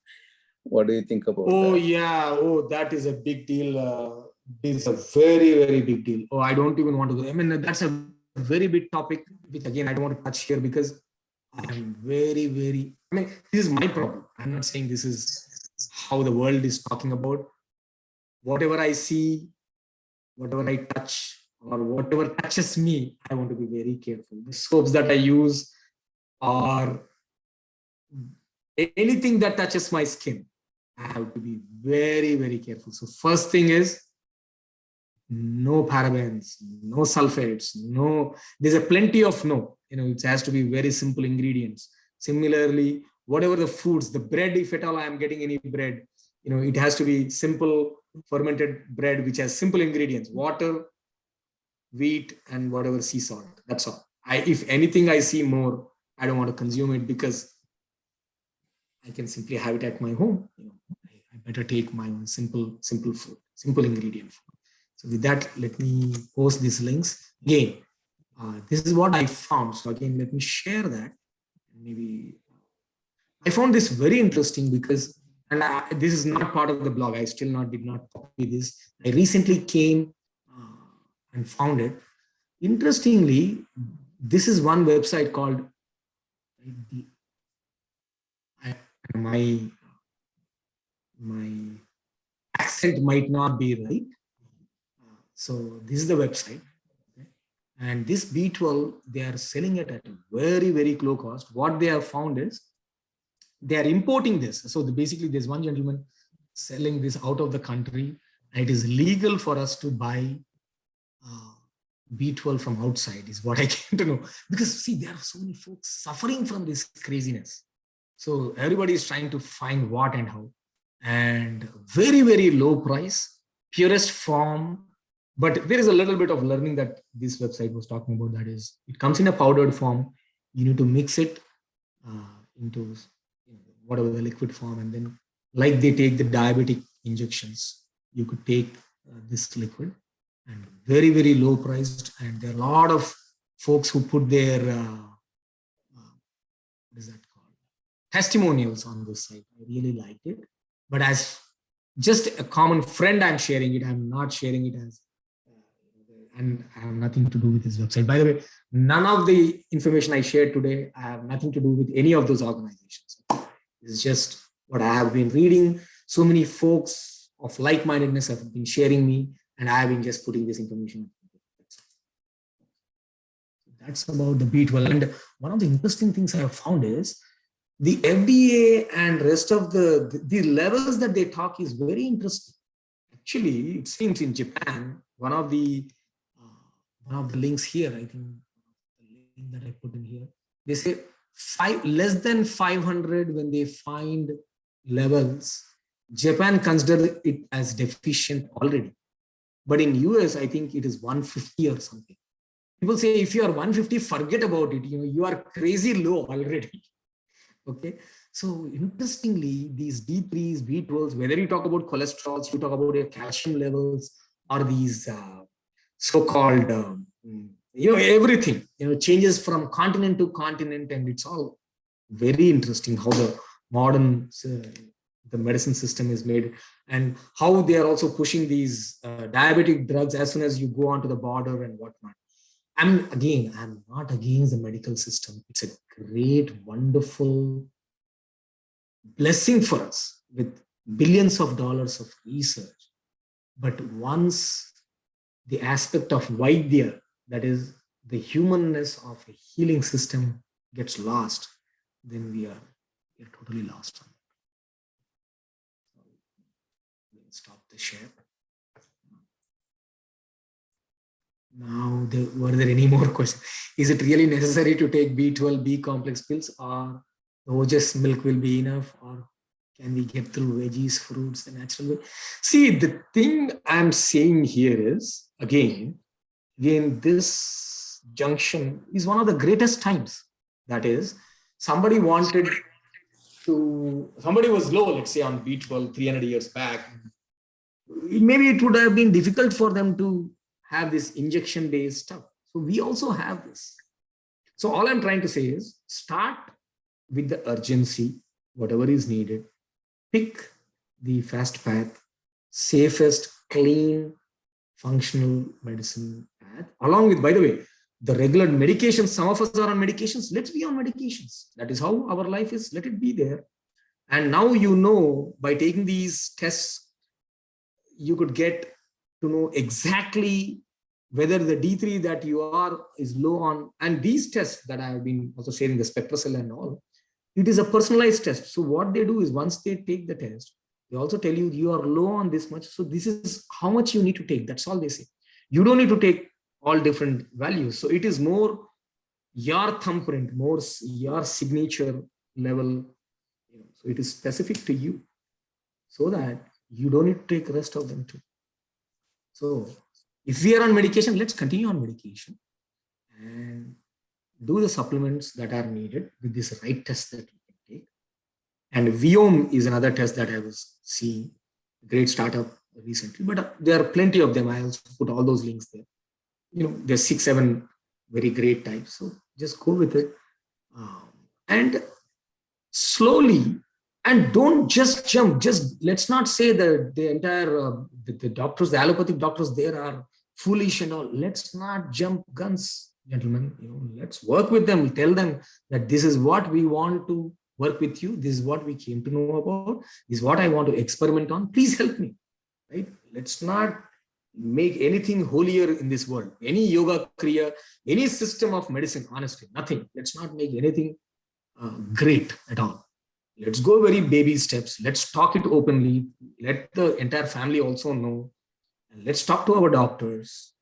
What do you think about that? Oh, yeah. Oh, that is a big deal. It's a very, very big deal. Oh, I don't even want to go. I mean, that's a very big topic, which again, I don't want to touch here because I'm very, very, this is my problem. I'm not saying this is how the world is talking about. Whatever I see, whatever I touch, or whatever touches me, I want to be very careful. The soaps that I use or anything that touches my skin, I have to be very, very careful. So first thing is no parabens, no sulfates, no, there's a plenty of no, it has to be very simple ingredients. Similarly, whatever the foods, the bread, if at all I am getting any bread, it has to be simple fermented bread, which has simple ingredients, water, wheat, and whatever sea salt. That's all. If anything I see more, I don't want to consume it because I can simply have it at my home. I better take my own simple food, simple ingredient food. So with that, let me post these links. Again, this is what I found. So again, let me share that. Maybe I found this very interesting because, and this is not part of the blog. I still did not copy this. I recently came and found it. Interestingly, this is one website called, my accent might not be right. So this is the website. Okay? And this B12, they are selling it at a very, very low cost. What they have found is they are importing this. So basically there's one gentleman selling this out of the country, and it is legal for us to buy B12 from outside is what I came to know. Because see, there are so many folks suffering from this craziness. So everybody is trying to find what and how. And very, very low price, purest form. But there is a little bit of learning that this website was talking about. That is, it comes in a powdered form. You need to mix it into whatever the liquid form. And then like they take the diabetic injections, you could take this liquid. And very, very low priced. And there are a lot of folks who put their, what is that called? Testimonials on this site. I really liked it. But as just a common friend, I'm sharing it. I'm not sharing it as, and I have nothing to do with this website. By the way, none of the information I shared today, I have nothing to do with any of those organizations. It's just what I have been reading. So many folks of like-mindedness have been sharing me, and I have been just putting this information. That's about the B12. And one of the interesting things I have found is the FDA and rest of the levels that they talk is very interesting. Actually, it seems in Japan, one of the links here, I think the link that I put in here, they say less than 500 when they find levels, Japan considers it as deficient already. But in US, I think it is 150 or something. People say if you are 150, forget about it. You are crazy low already. Okay. So interestingly, these D3s, B12s, whether you talk about cholesterol, you talk about your calcium levels, or these so-called, everything, changes from continent to continent, and it's all very interesting how the modern the medicine system is made, and how they are also pushing these diabetic drugs as soon as you go onto the border and whatnot. I'm not against the medical system. It's a great, wonderful blessing for us with billions of dollars of research. But once the aspect of Vaidya, that is the humanness of a healing system, gets lost, then we are totally lost on it. We'll stop the share. Now, were there any more questions? Is it really necessary to take B12, B complex pills, or the OJS milk will be enough, or can we get through veggies, fruits, the natural way? See, the thing I'm saying here is, again, this junction is one of the greatest times. That is, somebody was low, let's say on B12 300 years back. Maybe it would have been difficult for them to have this injection-based stuff. So we also have this. So all I'm trying to say is start with the urgency, whatever is needed. Pick the fast path, safest, clean, functional medicine path. Along with, by the way, the regular medications. Some of us are on medications. Let's be on medications. That is how our life is. Let it be there. And now you know, by taking these tests, you could get to know exactly whether the D3 that you are is low on. And these tests that I have been also sharing, the SpectraCell and all, it is a personalized test. So what they do is once they take the test, they also tell you, you are low on this much. So this is how much you need to take. That's all they say. You don't need to take all different values. So it is more your thumbprint, more your signature level. So it is specific to you so that you don't need to take the rest of them too. So if we are on medication, let's continue on medication and do the supplements that are needed with this right test that we can take. And Viome is another test that I was seeing, a great startup recently, but there are plenty of them. I also put all those links there. There's 6-7 very great types. So just go with it. And slowly, and don't just jump. Just let's not say that the entire the doctors, the allopathic doctors, there are foolish and all. Let's not jump guns, gentlemen. Let's work with them. Tell them that this is what we want to work with you. This is what we came to know about. This is what I want to experiment on. Please help me. Right? Let's not make anything holier in this world. Any yoga kriya, any system of medicine. Honestly, nothing. Let's not make anything great at all. Let's go very baby steps. Let's talk it openly. Let the entire family also know. And let's talk to our doctors.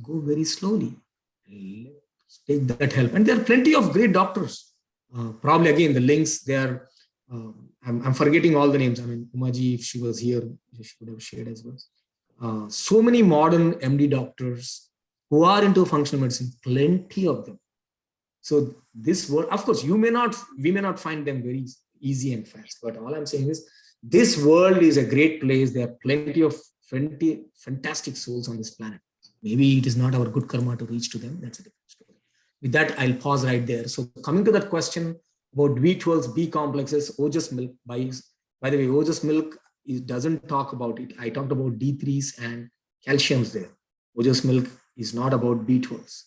Go very slowly. Let's take that help. And there are plenty of great doctors. Probably again, the links there. I'm forgetting all the names. I mean, Umaji, if she was here, she would have shared as well. So many modern MD doctors who are into functional medicine, plenty of them. So this world, of course, we may not find them very easy and fast, but all I'm saying is this world is a great place. There are plenty of fantastic souls on this planet. Maybe it is not our good karma to reach to them. That's a different story. With that, I'll pause right there. So coming to that question about B12s, B complexes, OJS milk. By the way, OJS milk doesn't talk about it. I talked about D3s and calciums there. OJS milk is not about B12s.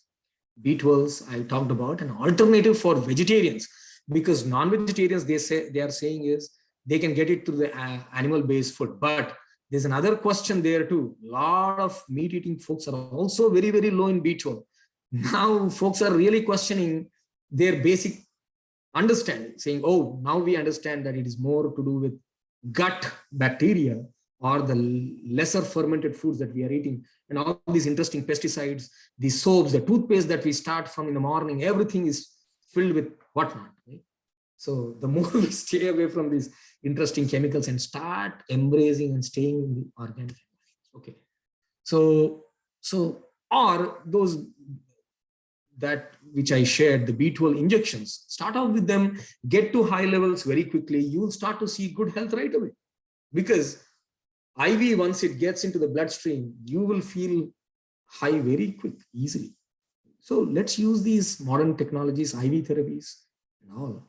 B12s, I talked about an alternative for vegetarians, because non-vegetarians, they are saying is they can get it through the animal-based food. But there's another question there too. A lot of meat-eating folks are also very, very low in B12. Now folks are really questioning their basic understanding, saying, oh, now we understand that it is more to do with gut bacteria or the lesser fermented foods that we are eating, and all these interesting pesticides, the soaps, the toothpaste that we start from in the morning, everything is filled with whatnot. Right? So the more we stay away from these interesting chemicals and start embracing and staying in the organic. Okay. So or those that which I shared, the B12 injections, start off with them, get to high levels very quickly. You'll start to see good health right away, because IV, once it gets into the bloodstream, you will feel high very quick, easily. So let's use these modern technologies, IV therapies and all,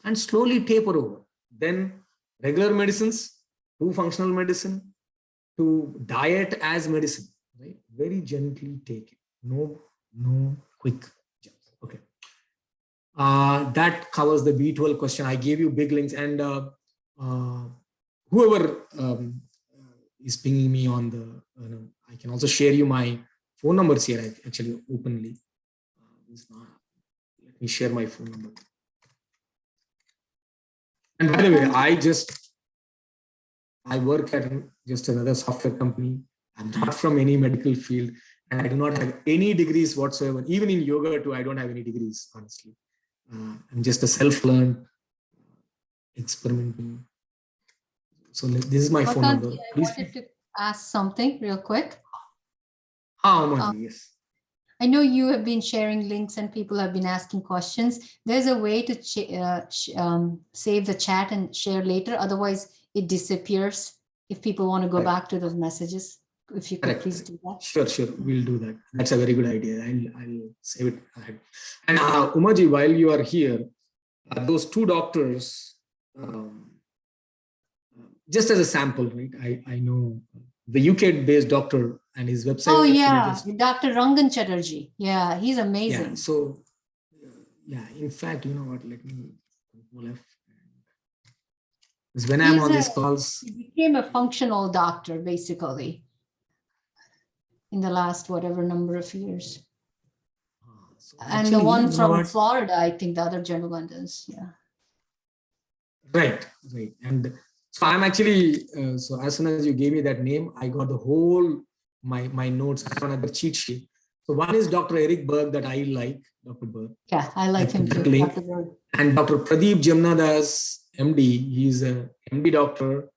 and slowly taper over. Then regular medicines to functional medicine to diet as medicine, right? Very gently take it. No No quick jumps. Okay. That covers the B12 question. I gave you big links, and whoever is pinging me on the, I can also share you my phone numbers here, actually openly. Let me share my phone number. And by the way, I work at just another software company. I'm not from any medical field, and I do not have any degrees whatsoever. Even in yoga too, I don't have any degrees, honestly. I'm just a self-learned experimenting. So this is my phone number. I wanted to ask something real quick. Yes. I know you have been sharing links and people have been asking questions. There's a way to save the chat and share later. Otherwise, it disappears if people want to go back to those messages. If you could please do that. Sure. We'll do that. That's a very good idea. I'll save it ahead. And Umaji, while you are here, those two doctors, just as a sample, right? I know the UK-based doctor and his website. Oh yeah, Dr. Rangan Chatterjee. Yeah, he's amazing. Yeah. So, in fact, you know what? Let me go left. Because when I'm on these calls, he became a functional doctor basically in the last whatever number of years. And the one from Florida, I think the other gentleman does. Yeah. Right. And so I'm actually, so as soon as you gave me that name, I got the whole, my notes on another cheat sheet. So one is Dr. Eric Berg that I like, Dr. Berg. Yeah, I like him too. Dr. Berg. And Dr. Pradeep Jamnadas, MD, he's a MD doctor.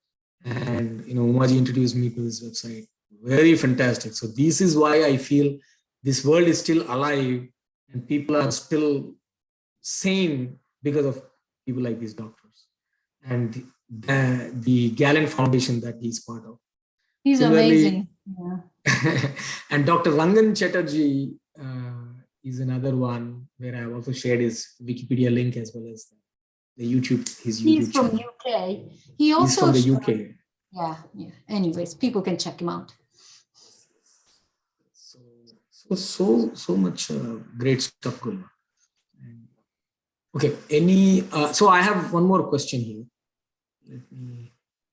And, Umaji introduced me to his website. Very fantastic. So this is why I feel this world is still alive and people are still sane because of people like these doctors. And the Gallant Foundation that he's part of. He's amazing. Yeah. And Dr. Rangan Chatterjee is another one where I have also shared his Wikipedia link as well as the YouTube, his YouTube He's from channel. UK. He's from the UK. Yeah. Anyways, people can check him out. So much great stuff going on. Okay, so I have one more question here.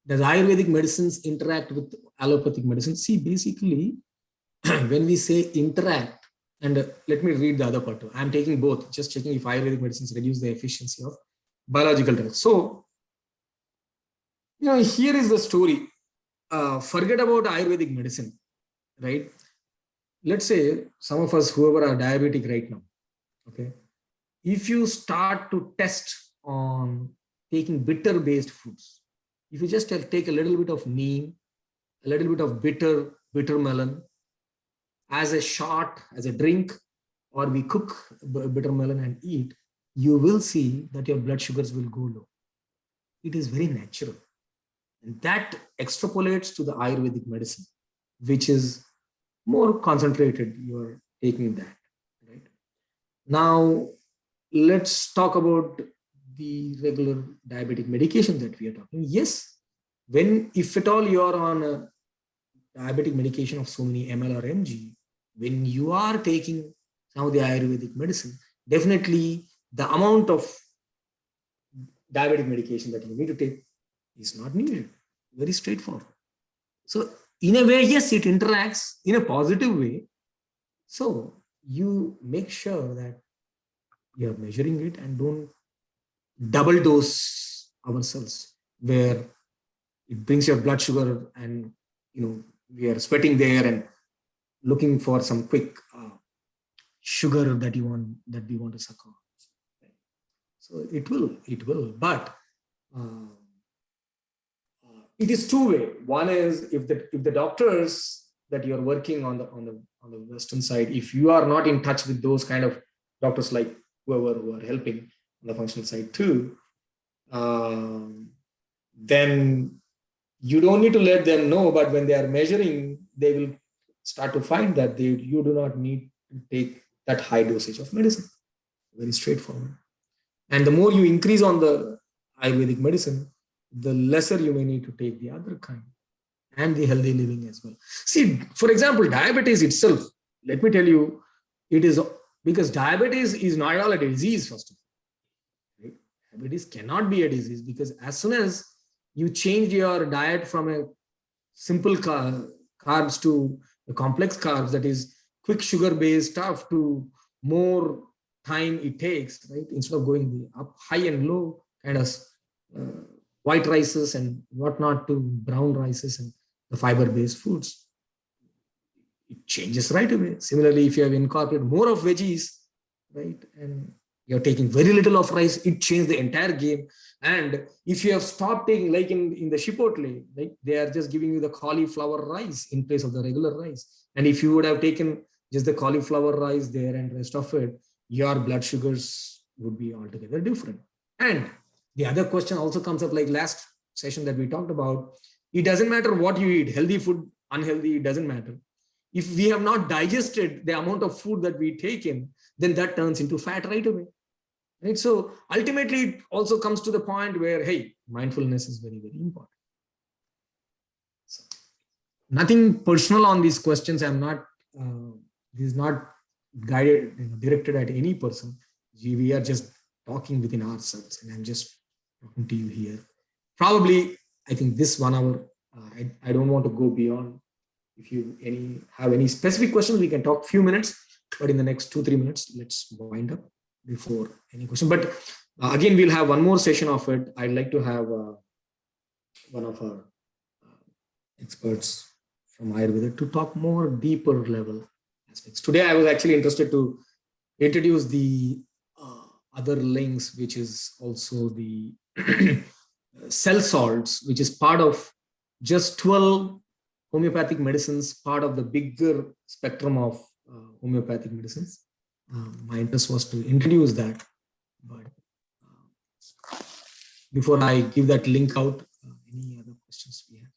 Does Ayurvedic medicines interact with allopathic medicine? See, basically, when we say interact, and let me read the other part too. I'm taking both, just checking if Ayurvedic medicines reduce the efficiency of biological drugs. So, here is the story. Forget about Ayurvedic medicine, right? Let's say some of us, whoever are diabetic right now, okay? If you start to test on taking bitter-based foods, if you just take a little bit of neem, a little bit of bitter melon as a shot, as a drink, or we cook bitter melon and eat, you will see that your blood sugars will go low. It is very natural. And that extrapolates to the Ayurvedic medicine, which is more concentrated. You are taking that, right? Now, let's talk about the regular diabetic medication that we are talking. Yes, if at all you are on a diabetic medication of so many ml or mg, when you are taking some of the Ayurvedic medicine, definitely the amount of diabetic medication that you need to take is not needed. Very straightforward. So in a way, yes, it interacts in a positive way. So you make sure that you're measuring it and don't double dose ourselves where it brings your blood sugar and, we are sweating there and looking for some quick sugar that we want to suck on. So it will, but it is two-way. One is if the doctors that you're working on the Western side, if you are not in touch with those kind of doctors like who are helping on the functional side too, then you don't need to let them know, but when they are measuring, they will start to find that you do not need to take that high dosage of medicine. Very straightforward. And the more you increase on the Ayurvedic medicine, the lesser you may need to take the other kind and the healthy living as well. See, for example, diabetes itself, let me tell you, it is because diabetes is not at all a disease, first of all. Right? Diabetes cannot be a disease because as soon as you change your diet from a simple carbs to the complex carbs, that is quick sugar-based stuff, to more time it takes, right? Instead of going up high and low, kind of white rices and whatnot to brown rices and the fiber-based foods, it changes right away. Similarly, if you have incorporated more of veggies, right, and you're taking very little of rice, it changed the entire game. And if you have stopped taking, like in the Chipotle, right, they are just giving you the cauliflower rice in place of the regular rice. And if you would have taken just the cauliflower rice there and rest of it, your blood sugars would be altogether different. And the other question also comes up, like last session that we talked about, it doesn't matter what you eat, healthy food, unhealthy, it doesn't matter. If we have not digested the amount of food that we take in, then that turns into fat right away. Right? So ultimately, it also comes to the point where, hey, mindfulness is very, very important. So, nothing personal on these questions. I'm not, this is not guided, directed at any person. We are just talking within ourselves, and I'm just talking to you here. Probably, I think this 1 hour, I don't want to go beyond. If you have any specific questions, we can talk few minutes, but in the next 2-3 minutes, let's wind up before any question. But again, we'll have one more session of it. I'd like to have one of our experts from Ayurveda to talk more deeper level aspects. Today, I was actually interested to introduce the other links, which is also the cell salts, which is part of just 12 homeopathic medicines, part of the bigger spectrum of homeopathic medicines. My interest was to introduce that. But before I give that link out, any other questions we have?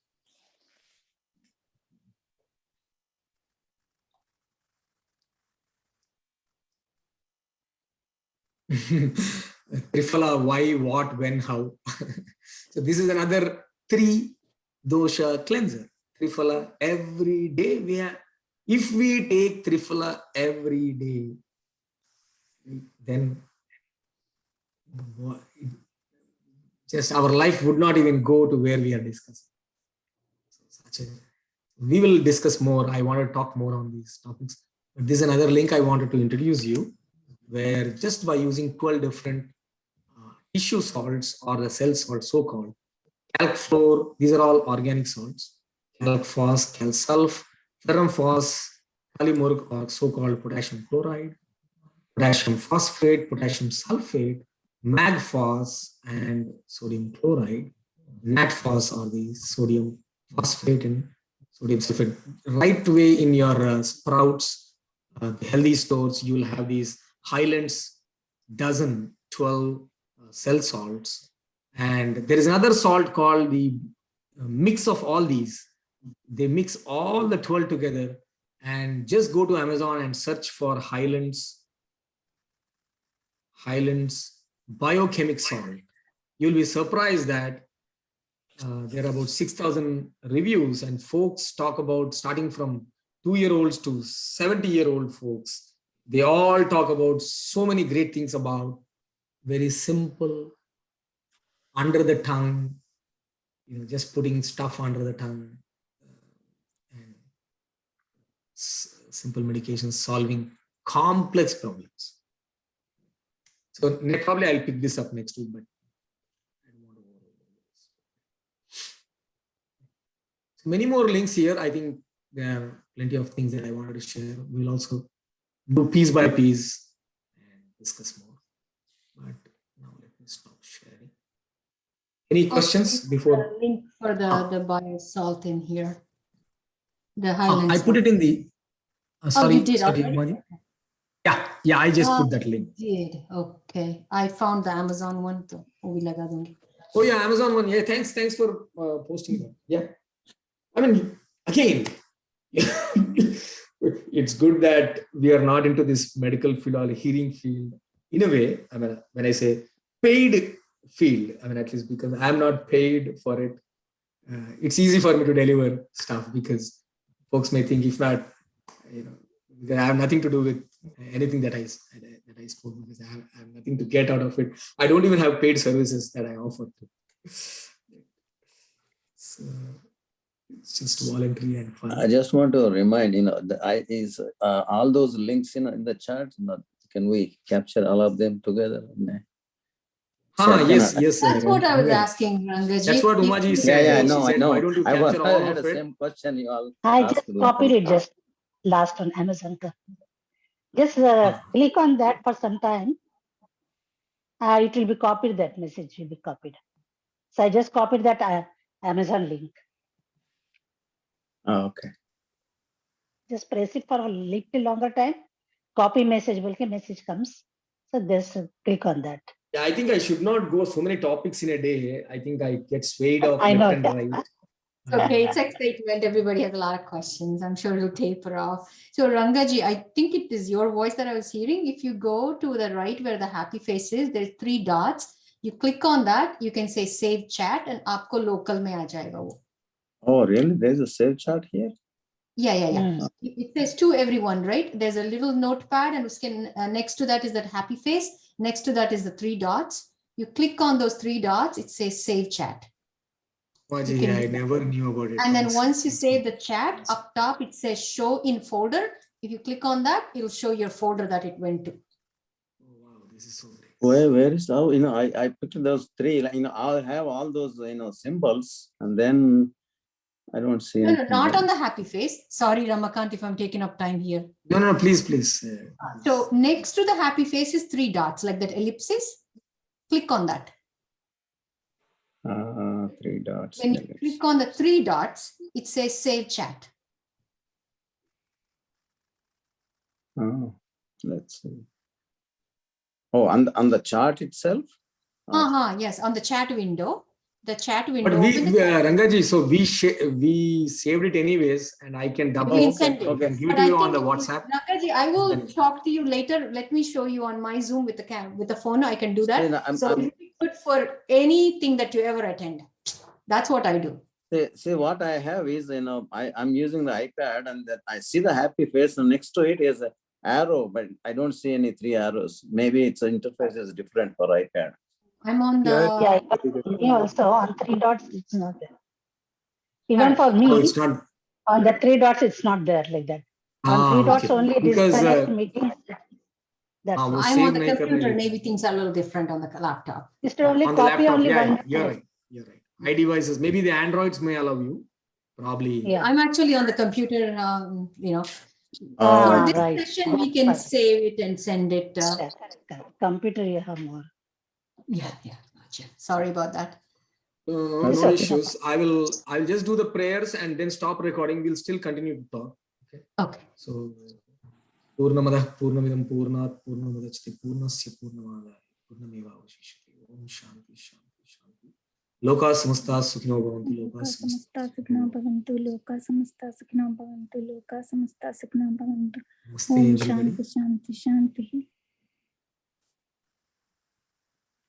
Triphala, why, what, when, how. So this is another 3 dosha cleanser. Triphala every day we have. If we take Triphala every day, then just our life would not even go to where we are discussing. So we will discuss more. I want to talk more on these topics. But this is another link I wanted to introduce you, where just by using 12 different tissue salts or the cell salts, so-called, calc fluor, these are all organic salts, calc phos, cal sulf, ferrum phos, polymeric or so-called potassium chloride, potassium phosphate, potassium sulfate, mag phos, and sodium chloride, nat phos or the sodium phosphate and sodium sulfate. Right away in your sprouts, the healthy stores, you will have these Highlands dozen, 12 cell salts. And there is another salt called the mix of all these. They mix all the 12 together, and just go to Amazon and search for Highlands biochemic salt. You'll be surprised that there are about 6,000 reviews, and folks talk about, starting from 2-year-olds to 70-year-old folks. They all talk about so many great things about very simple, under the tongue, just putting stuff under the tongue, and simple medications solving complex problems. So probably I'll pick this up next week, but I don't want to overload this. So many more links here. I think there are plenty of things that I wanted to share. We'll also do piece by piece and discuss more. But now let me stop sharing. Any questions before? Link for the bio salt in here. The Highlands. I put it in the. Sorry, you did sorry, already? Yeah, I just put that link. Did okay. I found the Amazon one. So Oh yeah, Amazon one. Yeah, thanks for posting that. Yeah, I mean, again, it's good that we are not into this medical field or healing field. In a way, I mean, when I say paid field, I mean, at least because I'm not paid for it, it's easy for me to deliver stuff, because folks may think, if not, I have nothing to do with anything that I spoke, because I have nothing to get out of it. I don't even have paid services that I offer to. So it's just voluntary and fun. I just want to remind, all those links in the chat. Can we capture all of them together? Yes. That's what I was asking, Rangaji. That's what Umaji said. Yeah, I She know. said, why don't you capture all had of the it? same question you all I asked just me. copied it just last on Amazon. Just click on that for some time. It will be copied, that message will be copied. So I just copied that Amazon link. Oh, okay. Just press it for a little longer time. Copy message, message comes. So just click on that. Yeah, I think I should not go so many topics in a day. I think I get swayed off I left know. and right. Okay, it's excitement. Everybody has a lot of questions. I'm sure it'll taper off. So Rangaji, I think it is your voice that I was hearing. If you go to the right where the happy face is, there's 3 dots. You click on that, you can say save chat and aapko local mein aa jayega wo. Oh, really? There's a save chart here? Yeah. It says to everyone, right? There's a little notepad and next to that is that happy face. Next to that is the 3 dots. You click on those 3 dots, it says save chat. Umaji, I never knew about it. And then once you save the chat, up top it says show in folder. If you click on that, it'll show your folder that it went to. Oh, wow, this is so great. Where is how I picked those 3. I'll have all those symbols, and then I don't see. No, not on the happy face. Sorry, Ramakanth, if I'm taking up time here. No, please. So next to the happy face is 3 dots, like that ellipsis. Click on that. 3 dots. When you click on the 3 dots, it says save chat. Oh, let's see. Oh, on the chart itself? Yes, on the chat window. The chat window. But Rangaji, so we saved it anyways, and I can double We'll send it. Okay. Give it to you on the WhatsApp. Rangaji, I will talk to you later. Let me show you on my Zoom with the phone. I can do that. So it's good for anything that you ever attend. That's what I do. See what I have is, I'm using the iPad, and that I see the happy face, and next to it is an arrow, but I don't see any 3 arrows. Maybe its interface is different for iPad. I'm on the... Me also on 3 dots, it's not there. Even for me, it's not on the 3 dots, it's not there like that. On 3 dots only, disconnect meetings. I'm on the computer. Maybe things are a little different on the laptop. It's only on the copy laptop, only one. You're right. iDevices, maybe the Androids may allow you. Probably. Yeah, I'm actually on the computer. For this session, we can save it and send it. Computer, you have more. Yeah. Gotcha. Sorry about that. No issues. I'll just do the prayers and then stop recording. We'll still continue to talk. Okay. So, Purnamadah Purnamidam Purnat Purnamadachti Purnasya Purnamada Purnameva Avashishyate. Om Shanti Shanti Shanti. Loka Samasta Sukhino Bhavantu. Loka Samasta Sukhino Bhavantu. Loka Samasta Sukhino Bhavantu. Loka Samasta Sukhino Bhavantu. Namaste, Om everybody. Shanti Shanti Shanti.